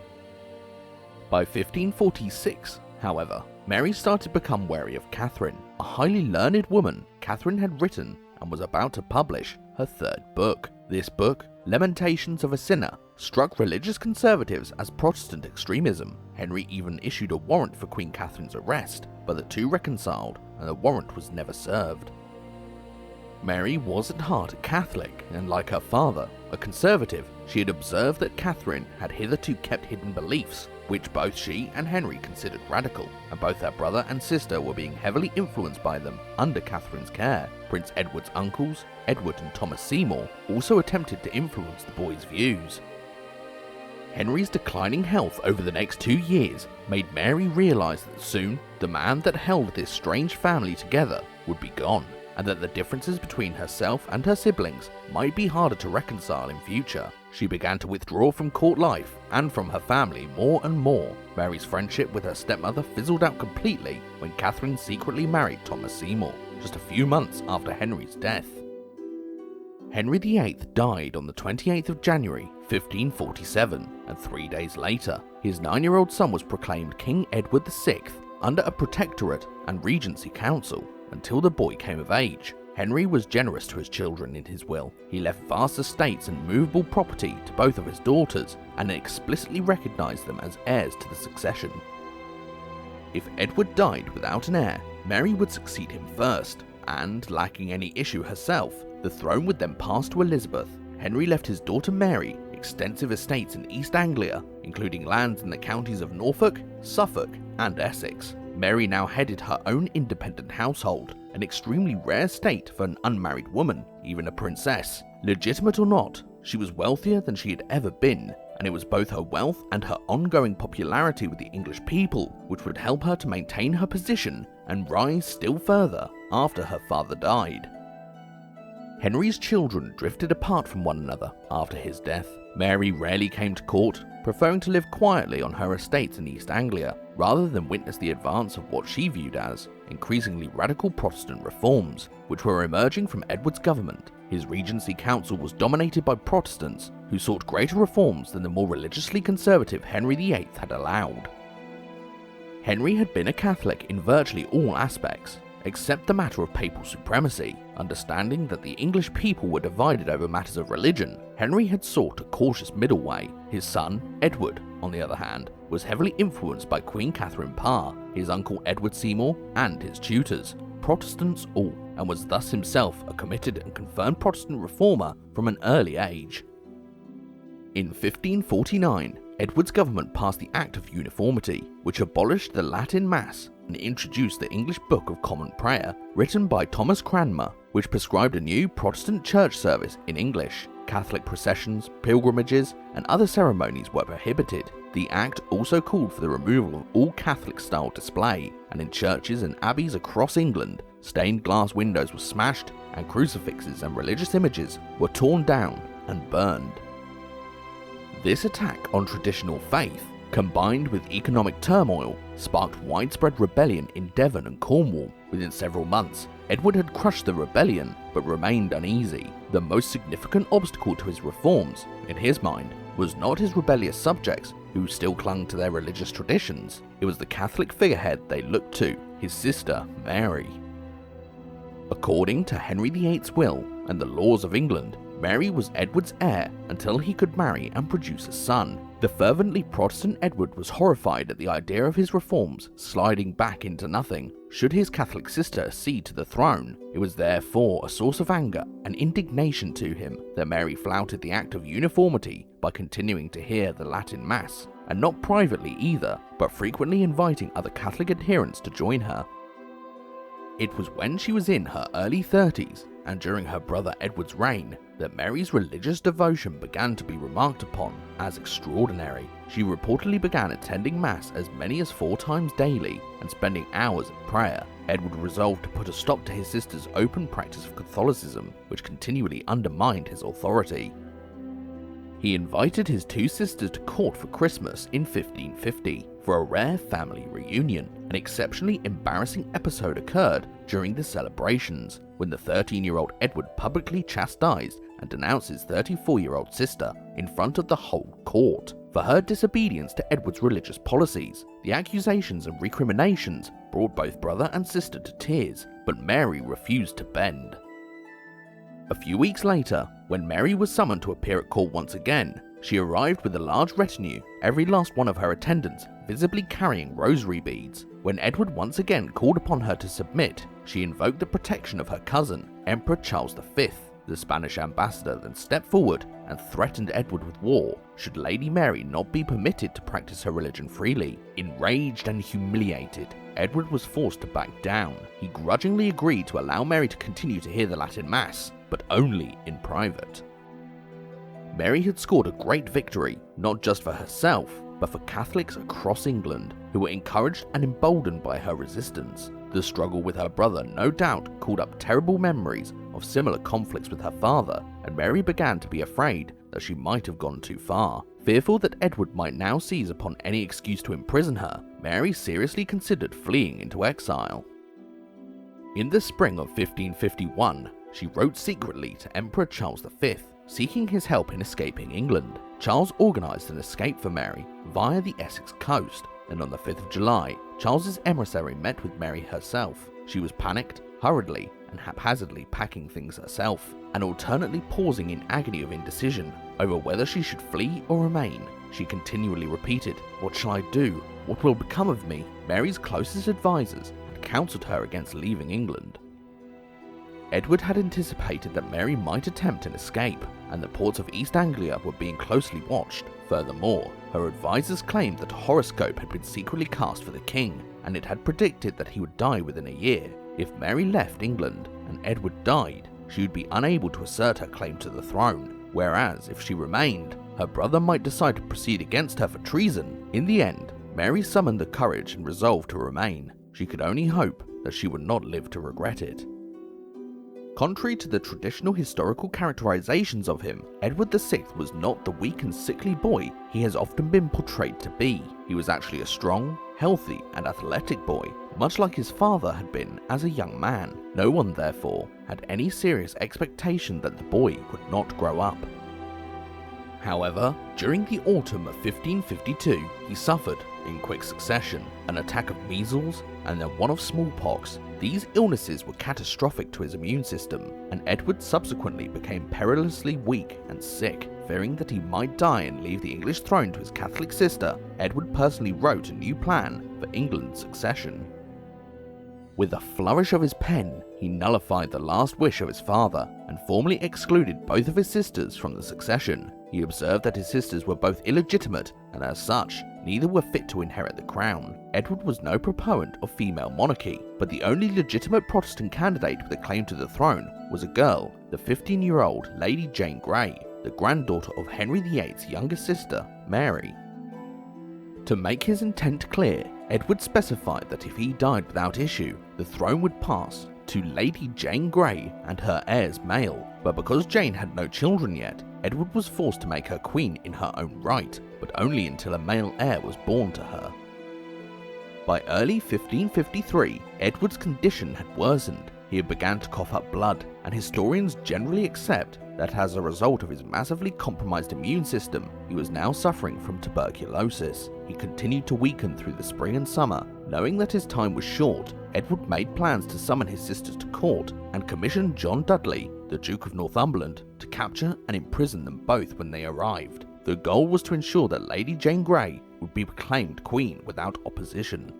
By 1546, however, Mary started to become wary of Catherine. A highly learned woman, Catherine had written and was about to publish her 3rd book. This book, Lamentations of a Sinner, struck religious conservatives as Protestant extremism. Henry even issued a warrant for Queen Catherine's arrest, but the 2 reconciled and the warrant was never served. Mary was at heart a Catholic, and like her father, a conservative. She had observed that Catherine had hitherto kept hidden beliefs, which both she and Henry considered radical, and both her brother and sister were being heavily influenced by them under Catherine's care. Prince Edward's uncles, Edward and Thomas Seymour, also attempted to influence the boy's views. Henry's declining health over the next 2 years made Mary realise that soon the man that held this strange family together would be gone, and that the differences between herself and her siblings might be harder to reconcile in future. She began to withdraw from court life and from her family more and more. Mary's friendship with her stepmother fizzled out completely when Catherine secretly married Thomas Seymour, just a few months after Henry's death. Henry VIII died on the 28th of January 1547, and 3 days later, his 9-year-old son was proclaimed King Edward VI under a protectorate and regency council until the boy came of age. Henry was generous to his children in his will. He left vast estates and movable property to both of his daughters and explicitly recognised them as heirs to the succession. If Edward died without an heir, Mary would succeed him first, and, lacking any issue herself, the throne would then pass to Elizabeth. Henry left his daughter Mary extensive estates in East Anglia, including lands in the counties of Norfolk, Suffolk, and Essex. Mary now headed her own independent household, an extremely rare state for an unmarried woman, even a princess. Legitimate or not, she was wealthier than she had ever been, and it was both her wealth and her ongoing popularity with the English people which would help her to maintain her position and rise still further after her father died. Henry's children drifted apart from one another after his death. Mary rarely came to court, preferring to live quietly on her estates in East Anglia, rather than witness the advance of what she viewed as increasingly radical Protestant reforms, which were emerging from Edward's government. His Regency Council was dominated by Protestants who sought greater reforms than the more religiously conservative Henry VIII had allowed. Henry had been a Catholic in virtually all aspects, except the matter of papal supremacy. Understanding that the English people were divided over matters of religion, Henry had sought a cautious middle way. His son, Edward, on the other hand, was heavily influenced by Queen Catherine Parr, his uncle Edward Seymour, and his tutors, Protestants all, and was thus himself a committed and confirmed Protestant reformer from an early age. In 1549, Edward's government passed the Act of Uniformity, which abolished the Latin Mass and introduced the English Book of Common Prayer, written by Thomas Cranmer, which prescribed a new Protestant church service in English. Catholic processions, pilgrimages, and other ceremonies were prohibited. The Act also called for the removal of all Catholic-style display, and in churches and abbeys across England, stained glass windows were smashed, and crucifixes and religious images were torn down and burned. This attack on traditional faith, combined with economic turmoil, sparked widespread rebellion in Devon and Cornwall. Within several months, Edward had crushed the rebellion, but remained uneasy. The most significant obstacle to his reforms, in his mind, was not his rebellious subjects, who still clung to their religious traditions. It was the Catholic figurehead they looked to, his sister, Mary. According to Henry VIII's will and the laws of England, Mary was Edward's heir until he could marry and produce a son. The fervently Protestant Edward was horrified at the idea of his reforms sliding back into nothing should his Catholic sister accede to the throne. It was therefore a source of anger and indignation to him that Mary flouted the Act of Uniformity by continuing to hear the Latin Mass, and not privately either, but frequently inviting other Catholic adherents to join her. It was when she was in her early 30s and during her brother Edward's reign that Mary's religious devotion began to be remarked upon as extraordinary. She reportedly began attending Mass as many as 4 times daily and spending hours in prayer. Edward resolved to put a stop to his sister's open practice of Catholicism, which continually undermined his authority. He invited his 2 sisters to court for Christmas in 1550 for a rare family reunion. An exceptionally embarrassing episode occurred during the celebrations, when the 13-year-old Edward publicly chastised and denounced his 34-year-old sister in front of the whole court for her disobedience to Edward's religious policies. The accusations and recriminations brought both brother and sister to tears, but Mary refused to bend. A few weeks later, when Mary was summoned to appear at court once again, she arrived with a large retinue, every last one of her attendants visibly carrying rosary beads. When Edward once again called upon her to submit, she invoked the protection of her cousin, Emperor Charles V. The Spanish ambassador then stepped forward and threatened Edward with war should Lady Mary not be permitted to practice her religion freely. Enraged and humiliated, Edward was forced to back down. He grudgingly agreed to allow Mary to continue to hear the Latin Mass, but only in private. Mary had scored a great victory, not just for herself, but for Catholics across England, who were encouraged and emboldened by her resistance. The struggle with her brother no doubt called up terrible memories of similar conflicts with her father, and Mary began to be afraid that she might have gone too far. Fearful that Edward might now seize upon any excuse to imprison her, Mary seriously considered fleeing into exile. In the spring of 1551, she wrote secretly to Emperor Charles V, seeking his help in escaping England. Charles organised an escape for Mary via the Essex coast, and on the 5th of July, Charles's emissary met with Mary herself. She was panicked, hurriedly and haphazardly packing things herself, and alternately pausing in agony of indecision over whether she should flee or remain. She continually repeated, "What shall I do? What will become of me?" Mary's closest advisors had counselled her against leaving England. Edward had anticipated that Mary might attempt an escape, and the ports of East Anglia were being closely watched. Furthermore, her advisors claimed that a horoscope had been secretly cast for the king, and it had predicted that he would die within a year. If Mary left England and Edward died, she would be unable to assert her claim to the throne, whereas if she remained, her brother might decide to proceed against her for treason. In the end, Mary summoned the courage and resolved to remain. She could only hope that she would not live to regret it. Contrary to the traditional historical characterizations of him, Edward VI was not the weak and sickly boy he has often been portrayed to be. He was actually a strong, healthy, and athletic boy, much like his father had been as a young man. No one, therefore, had any serious expectation that the boy would not grow up. However, during the autumn of 1552, he suffered, in quick succession, an attack of measles and then one of smallpox. These illnesses were catastrophic to his immune system, and Edward subsequently became perilously weak and sick. Fearing that he might die and leave the English throne to his Catholic sister, Edward personally wrote a new plan for England's succession. With a flourish of his pen, he nullified the last wish of his father and formally excluded both of his sisters from the succession. He observed that his sisters were both illegitimate, and as such, neither were fit to inherit the crown. Edward was no proponent of female monarchy, but the only legitimate Protestant candidate with a claim to the throne was a girl, the 15-year-old Lady Jane Grey, the granddaughter of Henry VIII's youngest sister, Mary. To make his intent clear, Edward specified that if he died without issue, the throne would pass to Lady Jane Grey and her heirs male, but because Jane had no children yet, Edward was forced to make her queen in her own right, but only until a male heir was born to her. By early 1553, Edward's condition had worsened. He had begun to cough up blood, and historians generally accept that as a result of his massively compromised immune system, he was now suffering from tuberculosis. He continued to weaken through the spring and summer. Knowing that his time was short, Edward made plans to summon his sisters to court and commissioned John Dudley, the Duke of Northumberland, to capture and imprison them both when they arrived. The goal was to ensure that Lady Jane Grey would be proclaimed queen without opposition.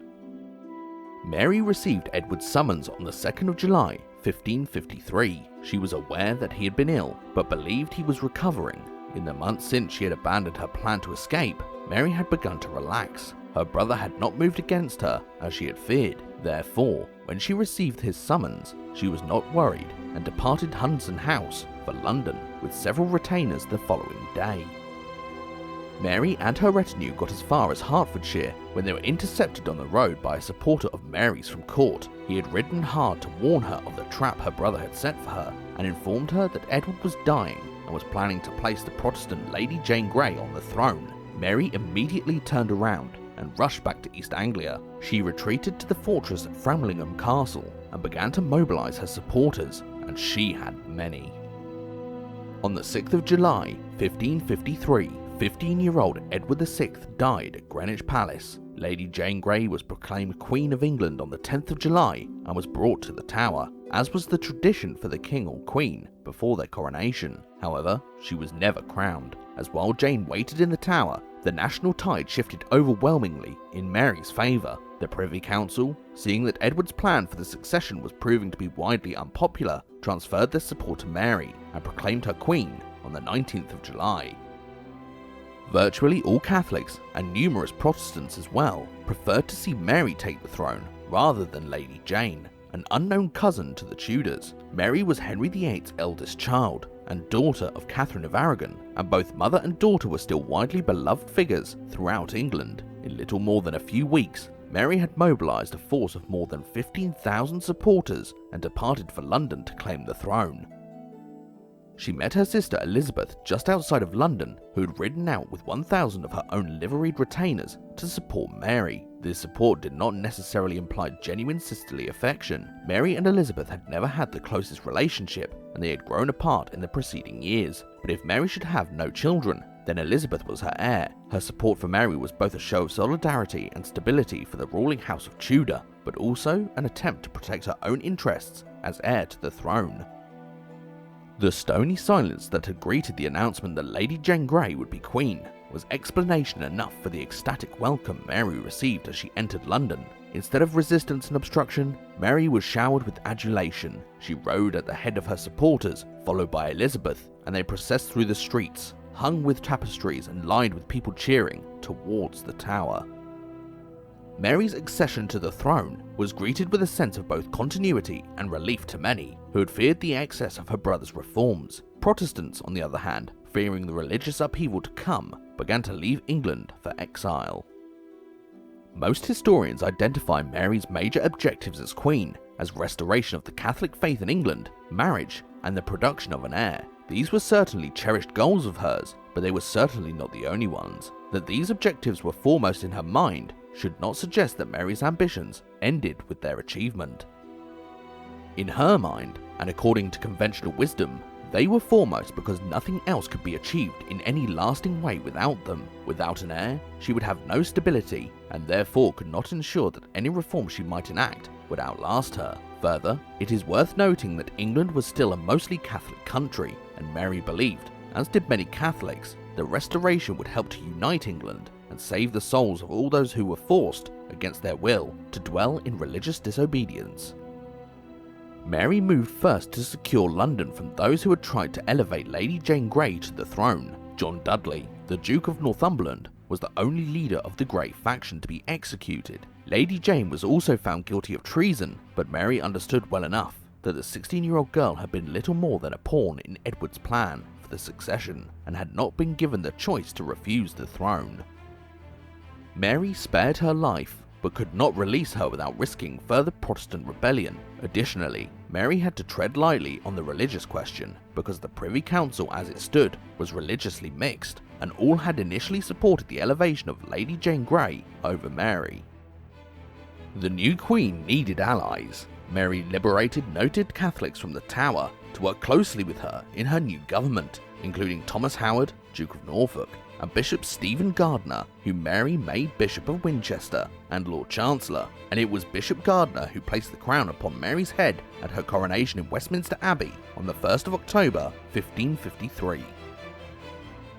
Mary received Edward's summons on the 2nd of July, 1553. She was aware that he had been ill, but believed he was recovering. In the months since she had abandoned her plan to escape, Mary had begun to relax. Her brother had not moved against her, as she had feared. Therefore, when she received his summons, she was not worried and departed Hunsdon House for London with several retainers the following day. Mary and her retinue got as far as Hertfordshire when they were intercepted on the road by a supporter of Mary's from court. He had ridden hard to warn her of the trap her brother had set for her and informed her that Edward was dying and was planning to place the Protestant Lady Jane Grey on the throne. Mary immediately turned around and rushed back to East Anglia. She retreated to the fortress at Framlingham Castle and began to mobilise her supporters, and she had many. On the 6th of July, 1553, 15-year-old Edward VI died at Greenwich Palace. Lady Jane Grey was proclaimed Queen of England on the 10th of July and was brought to the Tower, as was the tradition for the King or Queen before their coronation. However, she was never crowned, as while Jane waited in the Tower, the national tide shifted overwhelmingly in Mary's favour. The Privy Council, seeing that Edward's plan for the succession was proving to be widely unpopular, transferred their support to Mary and proclaimed her Queen on the 19th of July. Virtually all Catholics, and numerous Protestants as well, preferred to see Mary take the throne rather than Lady Jane, an unknown cousin to the Tudors. Mary was Henry VIII's eldest child and daughter of Catherine of Aragon, and both mother and daughter were still widely beloved figures throughout England. In little more than a few weeks, Mary had mobilised a force of more than 15,000 supporters and departed for London to claim the throne. She met her sister Elizabeth just outside of London, who had ridden out with 1,000 of her own liveried retainers to support Mary. This support did not necessarily imply genuine sisterly affection. Mary and Elizabeth had never had the closest relationship, and they had grown apart in the preceding years. But if Mary should have no children, then Elizabeth was her heir. Her support for Mary was both a show of solidarity and stability for the ruling house of Tudor, but also an attempt to protect her own interests as heir to the throne. The stony silence that had greeted the announcement that Lady Jane Grey would be queen was explanation enough for the ecstatic welcome Mary received as she entered London. Instead of resistance and obstruction, Mary was showered with adulation. She rode at the head of her supporters, followed by Elizabeth, and they processed through the streets, hung with tapestries and lined with people cheering, towards the Tower. Mary's accession to the throne was greeted with a sense of both continuity and relief to many, who had feared the excess of her brother's reforms. Protestants, on the other hand, fearing the religious upheaval to come, began to leave England for exile. Most historians identify Mary's major objectives as queen as restoration of the Catholic faith in England, marriage, and the production of an heir. These were certainly cherished goals of hers, but they were certainly not the only ones. That these objectives were foremost in her mind should not suggest that Mary's ambitions ended with their achievement. In her mind, and according to conventional wisdom, they were foremost because nothing else could be achieved in any lasting way without them. Without an heir, she would have no stability, and therefore could not ensure that any reform she might enact would outlast her. Further, it is worth noting that England was still a mostly Catholic country, and Mary believed, as did many Catholics, that restoration would help to unite England and save the souls of all those who were forced, against their will, to dwell in religious disobedience. Mary moved first to secure London from those who had tried to elevate Lady Jane Grey to the throne. John Dudley, the Duke of Northumberland, was the only leader of the Grey faction to be executed. Lady Jane was also found guilty of treason, but Mary understood well enough that the 16-year-old girl had been little more than a pawn in Edward's plan for the succession, and had not been given the choice to refuse the throne. Mary spared her life, but could not release her without risking further Protestant rebellion. Additionally, Mary had to tread lightly on the religious question, because the Privy Council as it stood was religiously mixed, and all had initially supported the elevation of Lady Jane Grey over Mary. The new Queen needed allies. Mary liberated noted Catholics from the Tower to work closely with her in her new government, including Thomas Howard, Duke of Norfolk, and Bishop Stephen Gardiner, who Mary made Bishop of Winchester and Lord Chancellor, and it was Bishop Gardiner who placed the crown upon Mary's head at her coronation in Westminster Abbey on the 1st of October 1553.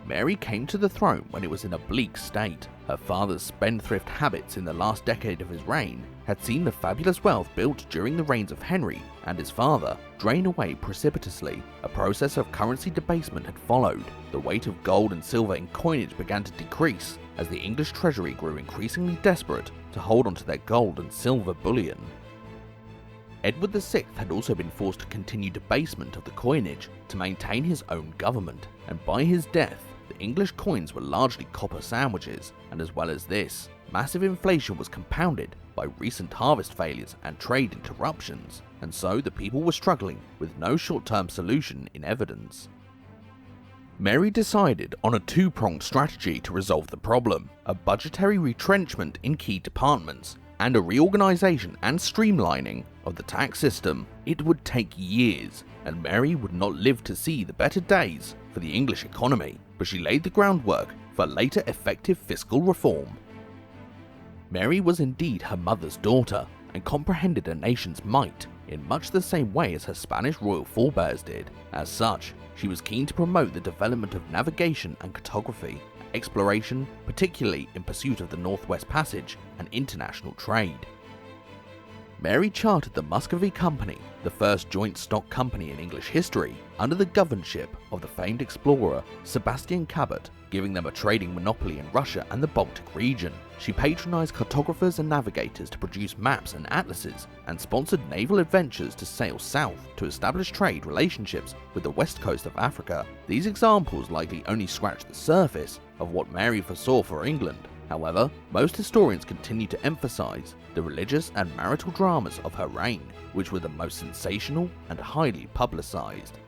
Mary came to the throne when it was in a bleak state. Her father's spendthrift habits in the last decade of his reign had seen the fabulous wealth built during the reigns of Henry and his father drain away precipitously. A process of currency debasement had followed. The weight of gold and silver in coinage began to decrease as the English treasury grew increasingly desperate to hold onto their gold and silver bullion. Edward VI had also been forced to continue debasement of the coinage to maintain his own government, and by his death, the English coins were largely copper sandwiches, and as well as this, massive inflation was compounded by recent harvest failures and trade interruptions, and so the people were struggling with no short-term solution in evidence. Mary decided on a two-pronged strategy to resolve the problem: a budgetary retrenchment in key departments, and a reorganisation and streamlining of the tax system. It would take years, and Mary would not live to see the better days for the English economy, but she laid the groundwork for later effective fiscal reform. Mary was indeed her mother's daughter, and comprehended a nation's might in much the same way as her Spanish royal forebears did. As such, she was keen to promote the development of navigation and cartography, exploration, particularly in pursuit of the Northwest Passage and international trade. Mary chartered the Muscovy Company, the first joint stock company in English history, under the governorship of the famed explorer Sebastian Cabot, giving them a trading monopoly in Russia and the Baltic region. She patronized cartographers and navigators to produce maps and atlases, and sponsored naval adventures to sail south to establish trade relationships with the west coast of Africa. These examples likely only scratch the surface of what Mary foresaw for England. However, most historians continue to emphasize the religious and marital dramas of her reign, which were the most sensational and highly publicized.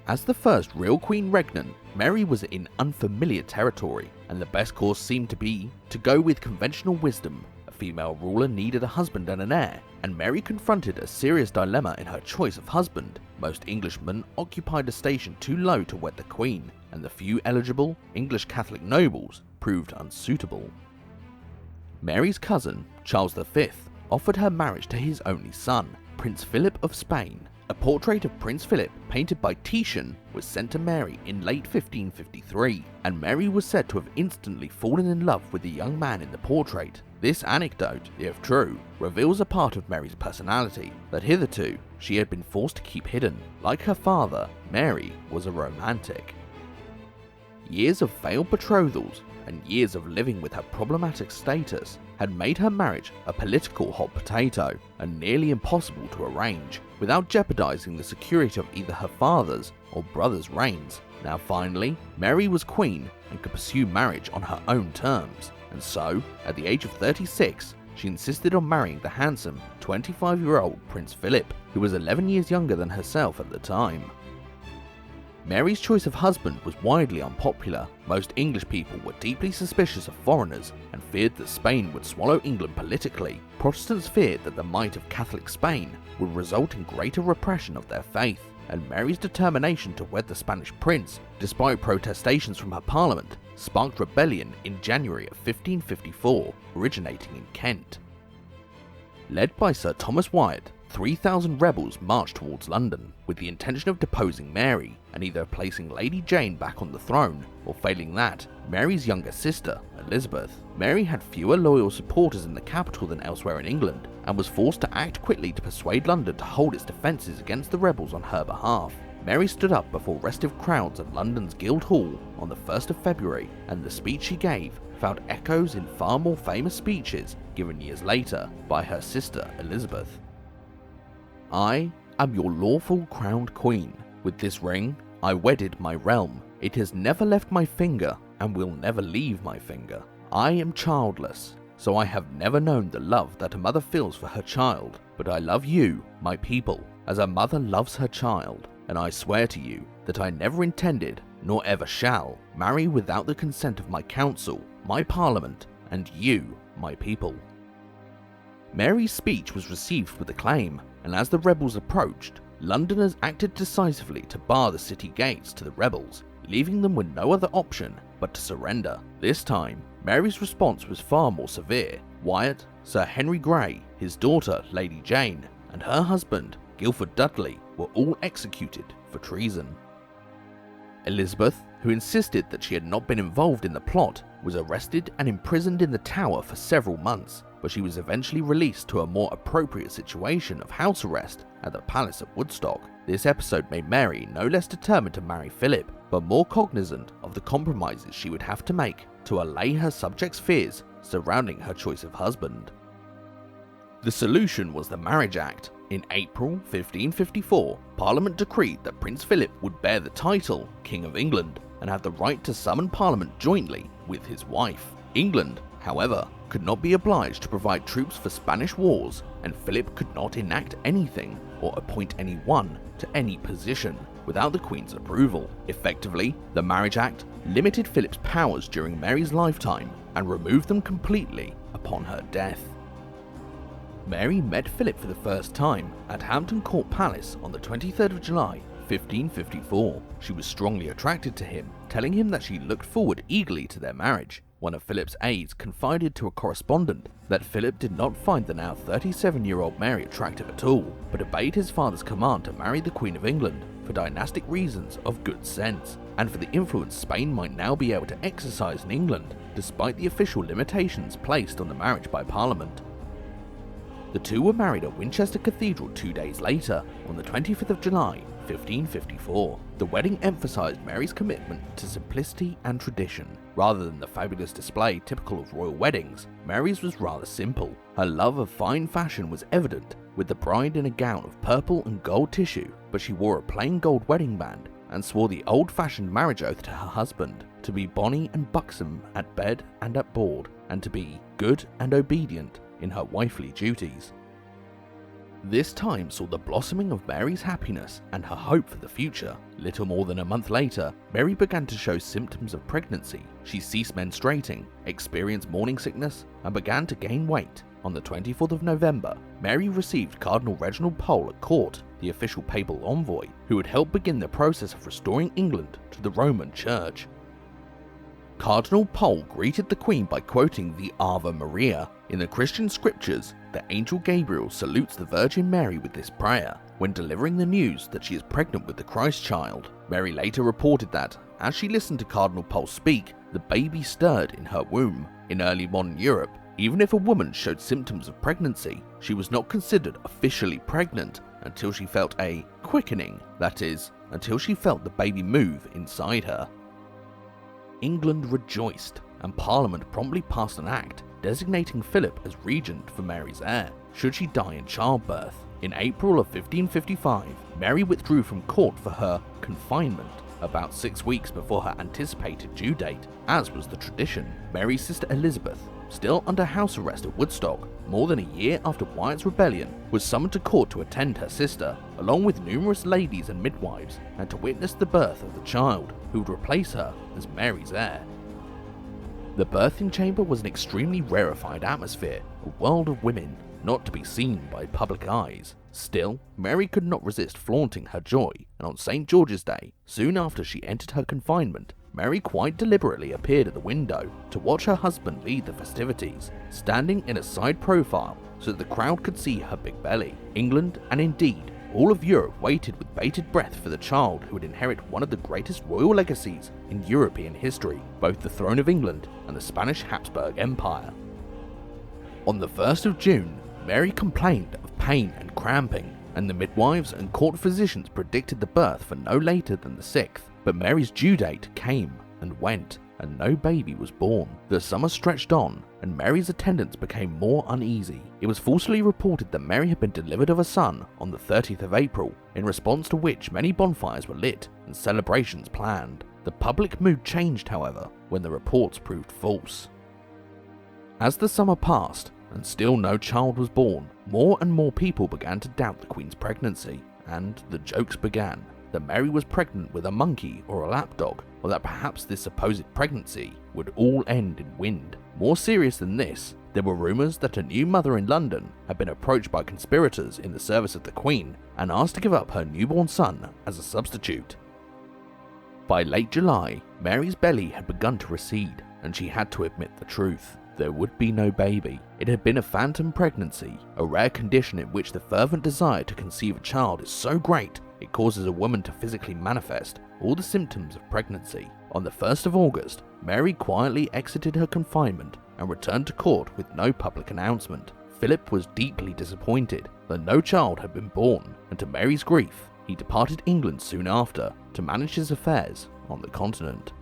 As the first real queen regnant, Mary was in unfamiliar territory, and the best course seemed to be to go with conventional wisdom. A female ruler needed a husband and an heir, and Mary confronted a serious dilemma in her choice of husband. Most Englishmen occupied a station too low to wed the queen, and the few eligible English Catholic nobles proved unsuitable. Mary's cousin, Charles V, offered her marriage to his only son, Prince Philip of Spain. A portrait of Prince Philip, painted by Titian, was sent to Mary in late 1553, and Mary was said to have instantly fallen in love with the young man in the portrait. This anecdote, if true, reveals a part of Mary's personality that hitherto she had been forced to keep hidden. Like her father, Mary was a romantic. Years of failed betrothals and years of living with her problematic status had made her marriage a political hot potato and nearly impossible to arrange without jeopardizing the security of either her father's or brother's reigns. Now finally, Mary was queen and could pursue marriage on her own terms, and so, at the age of 36, she insisted on marrying the handsome 25-year-old Prince Philip, who was 11 years younger than herself at the time. Mary's choice of husband was widely unpopular. Most English people were deeply suspicious of foreigners and feared that Spain would swallow England politically. Protestants feared that the might of Catholic Spain would result in greater repression of their faith, and Mary's determination to wed the Spanish prince, despite protestations from her parliament, sparked rebellion in January of 1554, originating in Kent. Led by Sir Thomas Wyatt, 3,000 rebels marched towards London with the intention of deposing Mary and either placing Lady Jane back on the throne, or failing that, Mary's younger sister, Elizabeth. Mary had fewer loyal supporters in the capital than elsewhere in England, and was forced to act quickly to persuade London to hold its defences against the rebels on her behalf. Mary stood up before restive crowds at London's Guildhall on the 1st of February, and the speech she gave found echoes in far more famous speeches given years later by her sister Elizabeth. "I am your lawful crowned queen. With this ring, I wedded my realm. It has never left my finger and will never leave my finger. I am childless, so I have never known the love that a mother feels for her child, but I love you, my people, as a mother loves her child, and I swear to you that I never intended, nor ever shall, marry without the consent of my council, my parliament, and you, my people." Mary's speech was received with acclaim, and as the rebels approached, Londoners acted decisively to bar the city gates to the rebels, leaving them with no other option but to surrender. This time, Mary's response was far more severe. Wyatt, Sir Henry Grey, his daughter Lady Jane, and her husband Guilford Dudley were all executed for treason. Elizabeth, who insisted that she had not been involved in the plot, was arrested and imprisoned in the Tower for several months, but she was eventually released to a more appropriate situation of house arrest at the Palace of Woodstock. This episode made Mary no less determined to marry Philip, but more cognizant of the compromises she would have to make to allay her subjects' fears surrounding her choice of husband. The solution was the Marriage Act. In April 1554, Parliament decreed that Prince Philip would bear the title King of England and have the right to summon Parliament jointly with his wife. England, however, could not be obliged to provide troops for Spanish wars, and Philip could not enact anything or appoint anyone to any position without the Queen's approval. Effectively, the Marriage Act limited Philip's powers during Mary's lifetime and removed them completely upon her death. Mary met Philip for the first time at Hampton Court Palace on the 23rd of July, 1554. She was strongly attracted to him, telling him that she looked forward eagerly to their marriage. One of Philip's aides confided to a correspondent that Philip did not find the now 37-year-old Mary attractive at all, but obeyed his father's command to marry the Queen of England for dynastic reasons of good sense, and for the influence Spain might now be able to exercise in England, despite the official limitations placed on the marriage by Parliament. The two were married at Winchester Cathedral 2 days later, on the 25th of July, 1554. The wedding emphasised Mary's commitment to simplicity and tradition. Rather than the fabulous display typical of royal weddings, Mary's was rather simple. Her love of fine fashion was evident, with the bride in a gown of purple and gold tissue, but she wore a plain gold wedding band and swore the old-fashioned marriage oath to her husband, to be bonny and buxom at bed and at board, and to be good and obedient in her wifely duties. This time saw the blossoming of Mary's happiness and her hope for the future. Little more than a month later, Mary began to show symptoms of pregnancy. She ceased menstruating, experienced morning sickness, and began to gain weight. On the 24th of November, Mary received Cardinal Reginald Pole at court, the official papal envoy, who would help begin the process of restoring England to the Roman Church. Cardinal Pole greeted the Queen by quoting the Ave Maria. In the Christian scriptures, the angel Gabriel salutes the Virgin Mary with this prayer when delivering the news that she is pregnant with the Christ child. Mary later reported that, as she listened to Cardinal Pole speak, the baby stirred in her womb. In early modern Europe, even if a woman showed symptoms of pregnancy, she was not considered officially pregnant until she felt a quickening, that is, until she felt the baby move inside her. England rejoiced, and Parliament promptly passed an act designating Philip as regent for Mary's heir, should she die in childbirth. In April of 1555, Mary withdrew from court for her confinement. about 6 weeks before her anticipated due date, as was the tradition. Mary's sister Elizabeth, still under house arrest at Woodstock, more than a year after Wyatt's rebellion, was summoned to court to attend her sister, along with numerous ladies and midwives, and to witness the birth of the child who would replace her as Mary's heir. The birthing chamber was an extremely rarefied atmosphere, a world of women, not to be seen by public eyes. Still, Mary could not resist flaunting her joy, and on St. George's Day, soon after she entered her confinement, Mary quite deliberately appeared at the window to watch her husband lead the festivities, standing in a side profile so that the crowd could see her big belly. England, and indeed all of Europe, waited with bated breath for the child who would inherit one of the greatest royal legacies in European history, both the throne of England and the Spanish Habsburg Empire. On the 1st of June, Mary complained of pain and cramping, and the midwives and court physicians predicted the birth for no later than the 6th, but Mary's due date came and went, and no baby was born. The summer stretched on, and Mary's attendants became more uneasy. It was falsely reported that Mary had been delivered of a son on the 30th of April, in response to which many bonfires were lit and celebrations planned. The public mood changed, however, when the reports proved false. As the summer passed, and still no child was born, more and more people began to doubt the Queen's pregnancy, and the jokes began that Mary was pregnant with a monkey or a lapdog, or that perhaps this supposed pregnancy would all end in wind. More serious than this, there were rumours that a new mother in London had been approached by conspirators in the service of the Queen and asked to give up her newborn son as a substitute. By late July, Mary's belly had begun to recede, and she had to admit the truth. There would be no baby. It had been a phantom pregnancy, a rare condition in which the fervent desire to conceive a child is so great it causes a woman to physically manifest all the symptoms of pregnancy. On the 1st of August, Mary quietly exited her confinement and returned to court with no public announcement. Philip was deeply disappointed that no child had been born, and to Mary's grief, he departed England soon after to manage his affairs on the continent.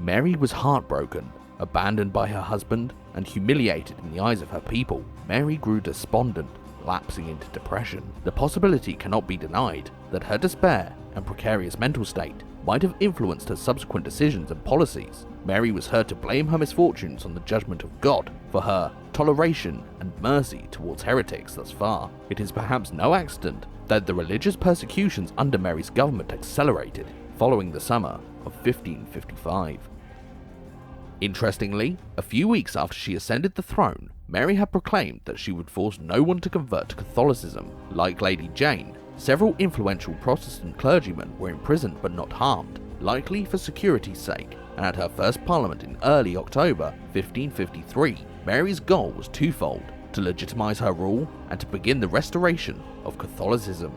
Mary was heartbroken. Abandoned by her husband and humiliated in the eyes of her people, Mary grew despondent, lapsing into depression. The possibility cannot be denied that her despair and precarious mental state might have influenced her subsequent decisions and policies. Mary was heard to blame her misfortunes on the judgment of God for her toleration and mercy towards heretics thus far. It is perhaps no accident that the religious persecutions under Mary's government accelerated following the summer of 1555. Interestingly, a few weeks after she ascended the throne, Mary had proclaimed that she would force no one to convert to Catholicism. Like Lady Jane, several influential Protestant clergymen were imprisoned but not harmed, likely for security's sake, and at her first parliament in early October 1553, Mary's goal was twofold: to legitimise her rule and to begin the restoration of Catholicism.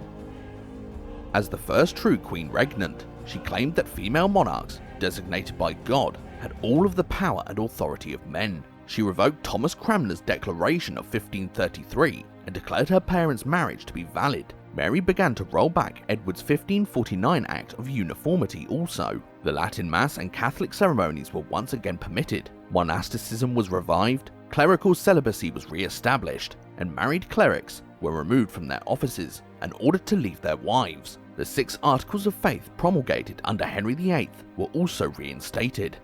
As the first true queen regnant, she claimed that female monarchs, designated by God, had all of the power and authority of men. She revoked Thomas Cranmer's declaration of 1533 and declared her parents' marriage to be valid. Mary began to roll back Edward's 1549 Act of Uniformity also. The Latin Mass and Catholic ceremonies were once again permitted, monasticism was revived, clerical celibacy was re-established, and married clerics were removed from their offices and ordered to leave their wives. The 6 Articles of Faith promulgated under Henry VIII were also reinstated.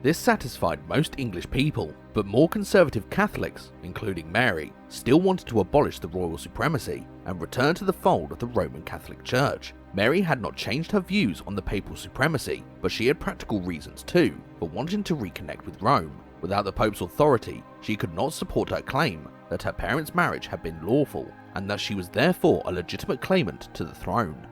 This satisfied most English people, but more conservative Catholics, including Mary, still wanted to abolish the royal supremacy and return to the fold of the Roman Catholic Church. Mary had not changed her views on the papal supremacy, but she had practical reasons too for wanting to reconnect with Rome. Without the Pope's authority, she could not support her claim that her parents' marriage had been lawful, and that she was therefore a legitimate claimant to the throne.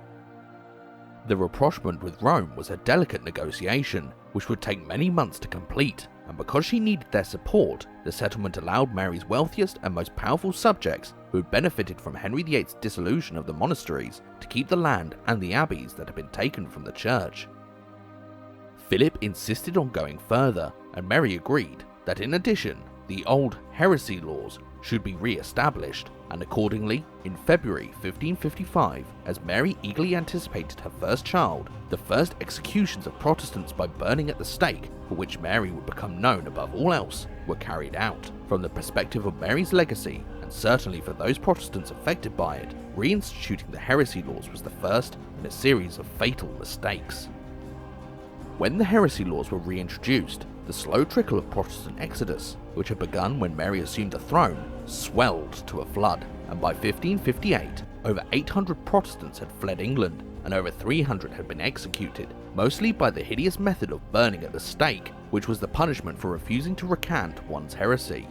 The rapprochement with Rome was a delicate negotiation, which would take many months to complete, and because she needed their support, the settlement allowed Mary's wealthiest and most powerful subjects, who had benefited from Henry VIII's dissolution of the monasteries, to keep the land and the abbeys that had been taken from the church. Philip insisted on going further, and Mary agreed that in addition, the old heresy laws should be re-established, and accordingly, in February 1555, as Mary eagerly anticipated her first child, the first executions of Protestants by burning at the stake, for which Mary would become known above all else, were carried out. From the perspective of Mary's legacy and and certainly for those Protestants affected by it, reinstituting the heresy laws was the first in a series of fatal mistakes. When the heresy laws were reintroduced, the slow trickle of Protestant exodus, which had begun when Mary assumed the throne, swelled to a flood, and by 1558, over 800 Protestants had fled England, and over 300 had been executed, mostly by the hideous method of burning at the stake, which was the punishment for refusing to recant one's heresy.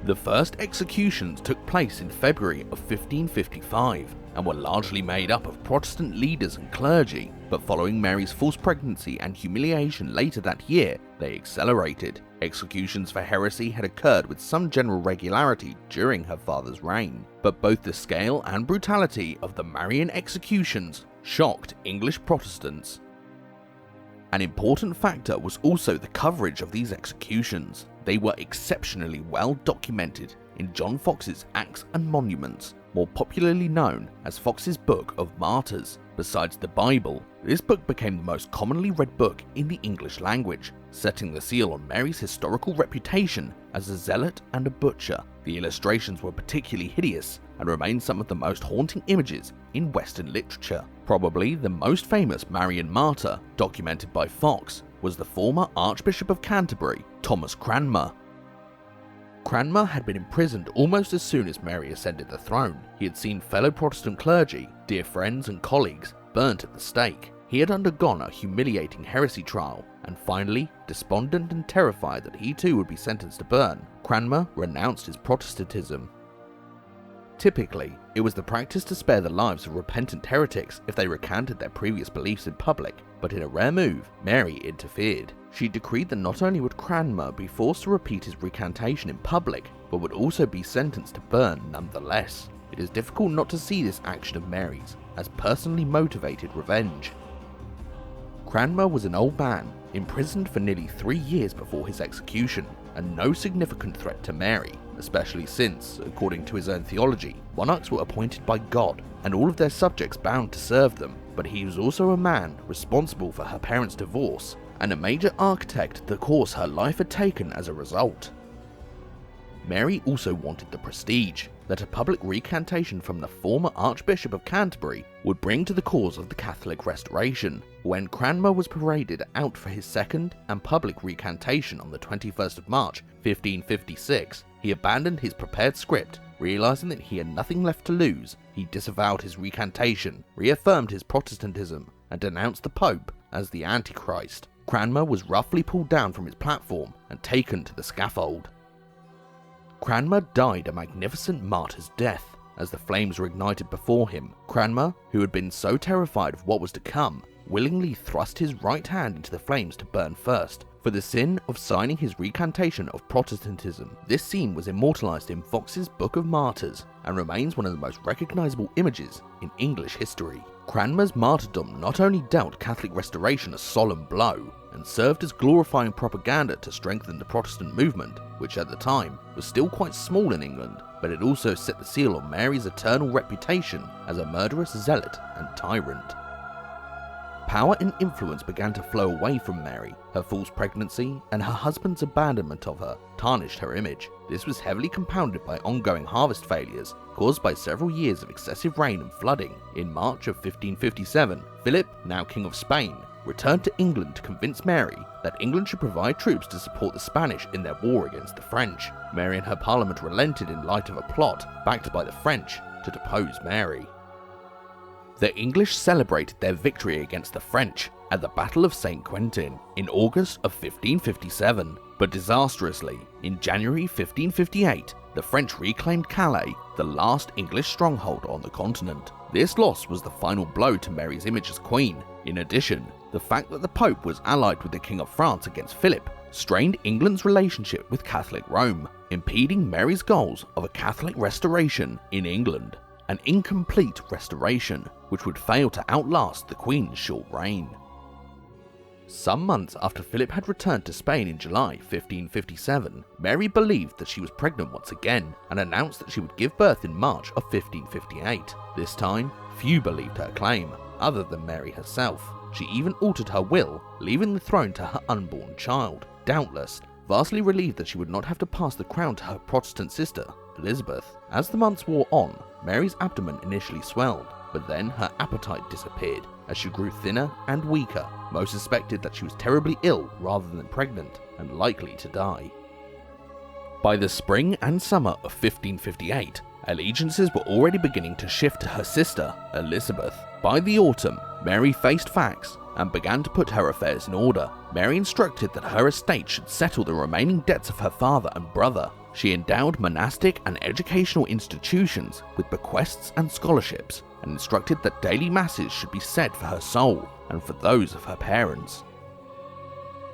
The first executions took place in February of 1555, and were largely made up of Protestant leaders and clergy, but following Mary's false pregnancy and humiliation later that year, they accelerated. Executions for heresy had occurred with some general regularity during her father's reign, but both the scale and brutality of the Marian executions shocked English Protestants. An important factor was also the coverage of these executions. They were exceptionally well documented in John Fox's Acts and Monuments, more popularly known as Fox's Book of Martyrs. Besides the Bible, this book became the most commonly read book in the English language, setting the seal on Mary's historical reputation as a zealot and a butcher. The illustrations were particularly hideous and remain some of the most haunting images in Western literature. Probably the most famous Marian martyr documented by Fox was the former Archbishop of Canterbury, Thomas Cranmer. Cranmer had been imprisoned almost as soon as Mary ascended the throne. He had seen fellow Protestant clergy, dear friends and colleagues, burnt at the stake. He had undergone a humiliating heresy trial, and finally, despondent and terrified that he too would be sentenced to burn, Cranmer renounced his Protestantism. Typically, it was the practice to spare the lives of repentant heretics if they recanted their previous beliefs in public, but in a rare move, Mary interfered. She decreed that not only would Cranmer be forced to repeat his recantation in public, but would also be sentenced to burn nonetheless. It is difficult not to see this action of Mary's as personally motivated revenge. Cranmer was an old man, imprisoned for nearly 3 years before his execution, and no significant threat to Mary, especially since, according to his own theology, monarchs were appointed by God and all of their subjects bound to serve them, but he was also a man responsible for her parents' divorce and a major architect the course her life had taken as a result. Mary also wanted the prestige that a public recantation from the former Archbishop of Canterbury would bring to the cause of the Catholic Restoration. When Cranmer was paraded out for his second and public recantation on the 21st of March 1556, he abandoned his prepared script, realizing that he had nothing left to lose. He disavowed his recantation, reaffirmed his Protestantism, and denounced the Pope as the Antichrist. Cranmer was roughly pulled down from his platform and taken to the scaffold. Cranmer died a magnificent martyr's death as the flames were ignited before him. Cranmer, who had been so terrified of what was to come, willingly thrust his right hand into the flames to burn first, for the sin of signing his recantation of Protestantism. This scene was immortalized in Fox's Book of Martyrs and remains one of the most recognizable images in English history. Cranmer's martyrdom not only dealt Catholic restoration a solemn blow, and served as glorifying propaganda to strengthen the Protestant movement, which at the time was still quite small in England, but it also set the seal on Mary's eternal reputation as a murderous zealot and tyrant. Power and influence began to flow away from Mary. Her false pregnancy and her husband's abandonment of her tarnished her image. This was heavily compounded by ongoing harvest failures caused by several years of excessive rain and flooding. In March of 1557, Philip, now King of Spain, returned to England to convince Mary that England should provide troops to support the Spanish in their war against the French. Mary and her parliament relented in light of a plot, backed by the French, to depose Mary. The English celebrated their victory against the French at the Battle of St. Quentin in August of 1557, but disastrously, in January 1558, the French reclaimed Calais, the last English stronghold on the continent. This loss was the final blow to Mary's image as queen. In addition, the fact that the Pope was allied with the King of France against Philip strained England's relationship with Catholic Rome, impeding Mary's goals of a Catholic restoration in England. An incomplete restoration, which would fail to outlast the Queen's short reign. Some months after Philip had returned to Spain in July 1557, Mary believed that she was pregnant once again and announced that she would give birth in March of 1558. This time, few believed her claim, other than Mary herself. She even altered her will, leaving the throne to her unborn child, doubtless vastly relieved that she would not have to pass the crown to her Protestant sister Elizabeth. As the months wore on, Mary's abdomen initially swelled, but then her appetite disappeared as she grew thinner and weaker. Most suspected that she was terribly ill rather than pregnant and likely to die. By the spring and summer of 1558, allegiances were already beginning to shift to her sister, Elizabeth. By the autumn, Mary faced facts and began to put her affairs in order. Mary instructed that her estate should settle the remaining debts of her father and brother. She endowed monastic and educational institutions with bequests and scholarships, and instructed that daily masses should be said for her soul and for those of her parents.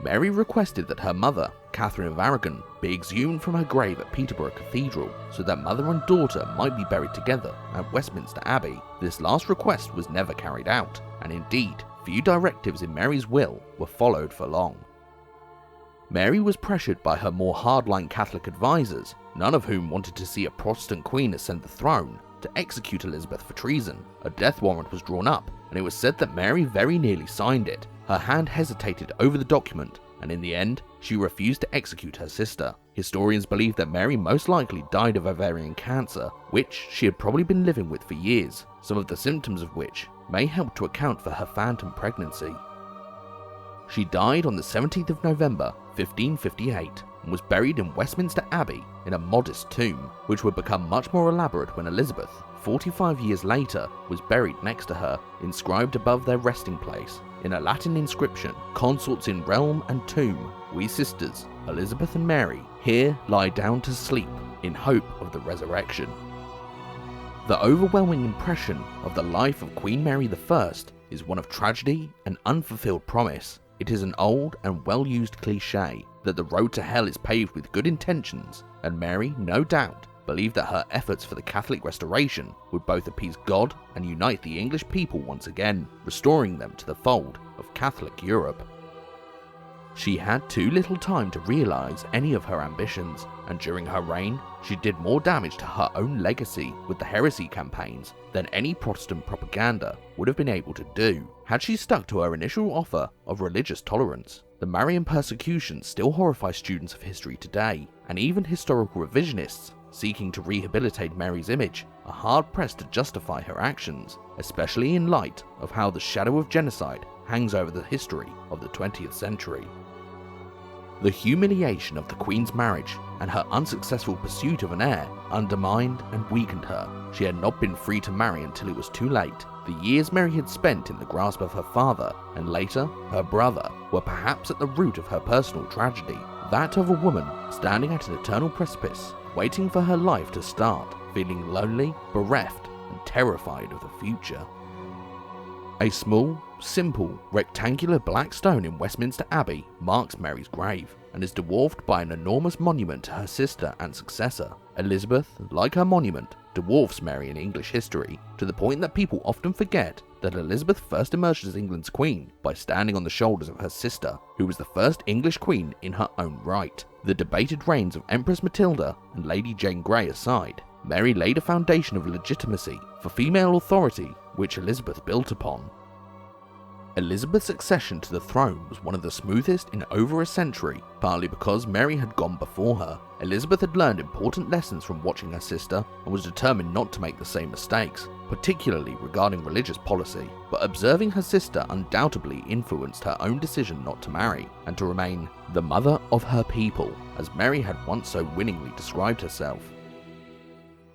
Mary requested that her mother, Catherine of Aragon, be exhumed from her grave at Peterborough Cathedral so that mother and daughter might be buried together at Westminster Abbey. This last request was never carried out, and indeed, few directives in Mary's will were followed for long. Mary was pressured by her more hardline Catholic advisors, none of whom wanted to see a Protestant queen ascend the throne, to execute Elizabeth for treason. A death warrant was drawn up, and it was said that Mary very nearly signed it. Her hand hesitated over the document, and in the end, she refused to execute her sister. Historians believe that Mary most likely died of ovarian cancer, which she had probably been living with for years, some of the symptoms of which may help to account for her phantom pregnancy. She died on the 17th of November, 1558, and was buried in Westminster Abbey in a modest tomb, which would become much more elaborate when Elizabeth, 45 years later, was buried next to her, inscribed above their resting place, in a Latin inscription, "Consorts in realm and tomb, we sisters, Elizabeth and Mary, here lie down to sleep, in hope of the resurrection." The overwhelming impression of the life of Queen Mary I is one of tragedy and unfulfilled promise. It is an old and well-used cliché that the road to hell is paved with good intentions, and Mary, no doubt, believed that her efforts for the Catholic restoration would both appease God and unite the English people once again, restoring them to the fold of Catholic Europe. She had too little time to realise any of her ambitions, and during her reign, she did more damage to her own legacy with the heresy campaigns than any Protestant propaganda would have been able to do. Had she stuck to her initial offer of religious tolerance, the Marian persecutions still horrify students of history today, and even historical revisionists seeking to rehabilitate Mary's image are hard-pressed to justify her actions, especially in light of how the shadow of genocide hangs over the history of the 20th century. The humiliation of the Queen's marriage and her unsuccessful pursuit of an heir undermined and weakened her. She had not been free to marry until it was too late. The years Mary had spent in the grasp of her father, and later her brother, were perhaps at the root of her personal tragedy, that of a woman standing at an eternal precipice, waiting for her life to start, feeling lonely, bereft, and terrified of the future. A small, simple, rectangular black stone in Westminster Abbey marks Mary's grave, and is dwarfed by an enormous monument to her sister and successor. Elizabeth, like her monument, dwarfs Mary in English history, to the point that people often forget that Elizabeth first emerged as England's queen by standing on the shoulders of her sister, who was the first English queen in her own right. The debated reigns of Empress Matilda and Lady Jane Grey aside, Mary laid a foundation of legitimacy for female authority which Elizabeth built upon. Elizabeth's accession to the throne was one of the smoothest in over a century, partly because Mary had gone before her. Elizabeth had learned important lessons from watching her sister and was determined not to make the same mistakes, particularly regarding religious policy, but observing her sister undoubtedly influenced her own decision not to marry, and to remain the mother of her people, as Mary had once so winningly described herself.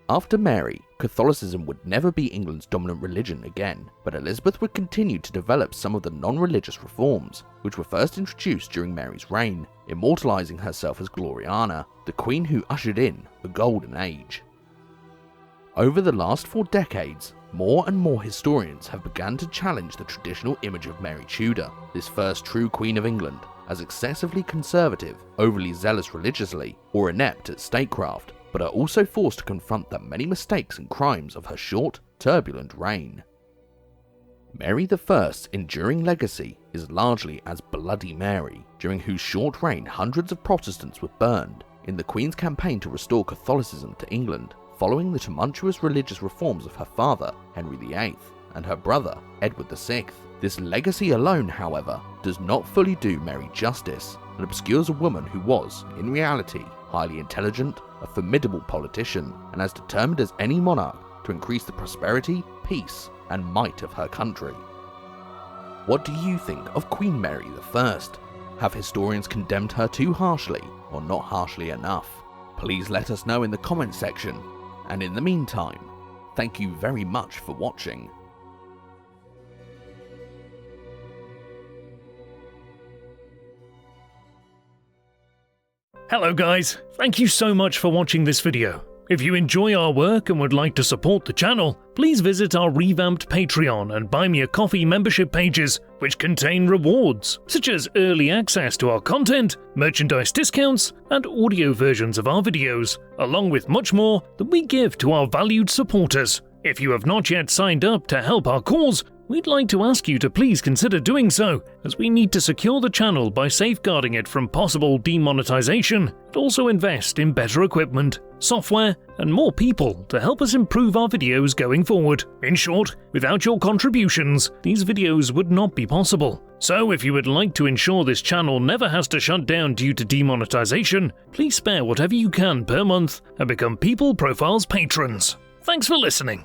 After Mary, Catholicism would never be England's dominant religion again, but Elizabeth would continue to develop some of the non-religious reforms, which were first introduced during Mary's reign, immortalising herself as Gloriana, the queen who ushered in the Golden Age. Over the last 4 decades, more and more historians have begun to challenge the traditional image of Mary Tudor, this first true Queen of England, as excessively conservative, overly zealous religiously, or inept at statecraft, but are also forced to confront the many mistakes and crimes of her short, turbulent reign. Mary I's enduring legacy is largely as Bloody Mary, during whose short reign hundreds of Protestants were burned in the Queen's campaign to restore Catholicism to England, following the tumultuous religious reforms of her father, Henry VIII, and her brother, Edward VI. This legacy alone, however, does not fully do Mary justice, and obscures a woman who was, in reality, highly intelligent, a formidable politician, and as determined as any monarch to increase the prosperity, peace, and might of her country. What do you think of Queen Mary I? Have historians condemned her too harshly, or not harshly enough? Please let us know in the comments section, and in the meantime, thank you very much for watching. Hello guys, thank you so much for watching this video. If you enjoy our work and would like to support the channel, please visit our revamped Patreon and Buy Me a Coffee membership pages, which contain rewards, such as early access to our content, merchandise discounts, and audio versions of our videos, along with much more that we give to our valued supporters. If you have not yet signed up to help our cause, we'd like to ask you to please consider doing so, as we need to secure the channel by safeguarding it from possible demonetization, and also invest in better equipment, software, and more people to help us improve our videos going forward. In short, without your contributions, these videos would not be possible. So if you would like to ensure this channel never has to shut down due to demonetization, please spare whatever you can per month and become People Profiles patrons. Thanks for listening.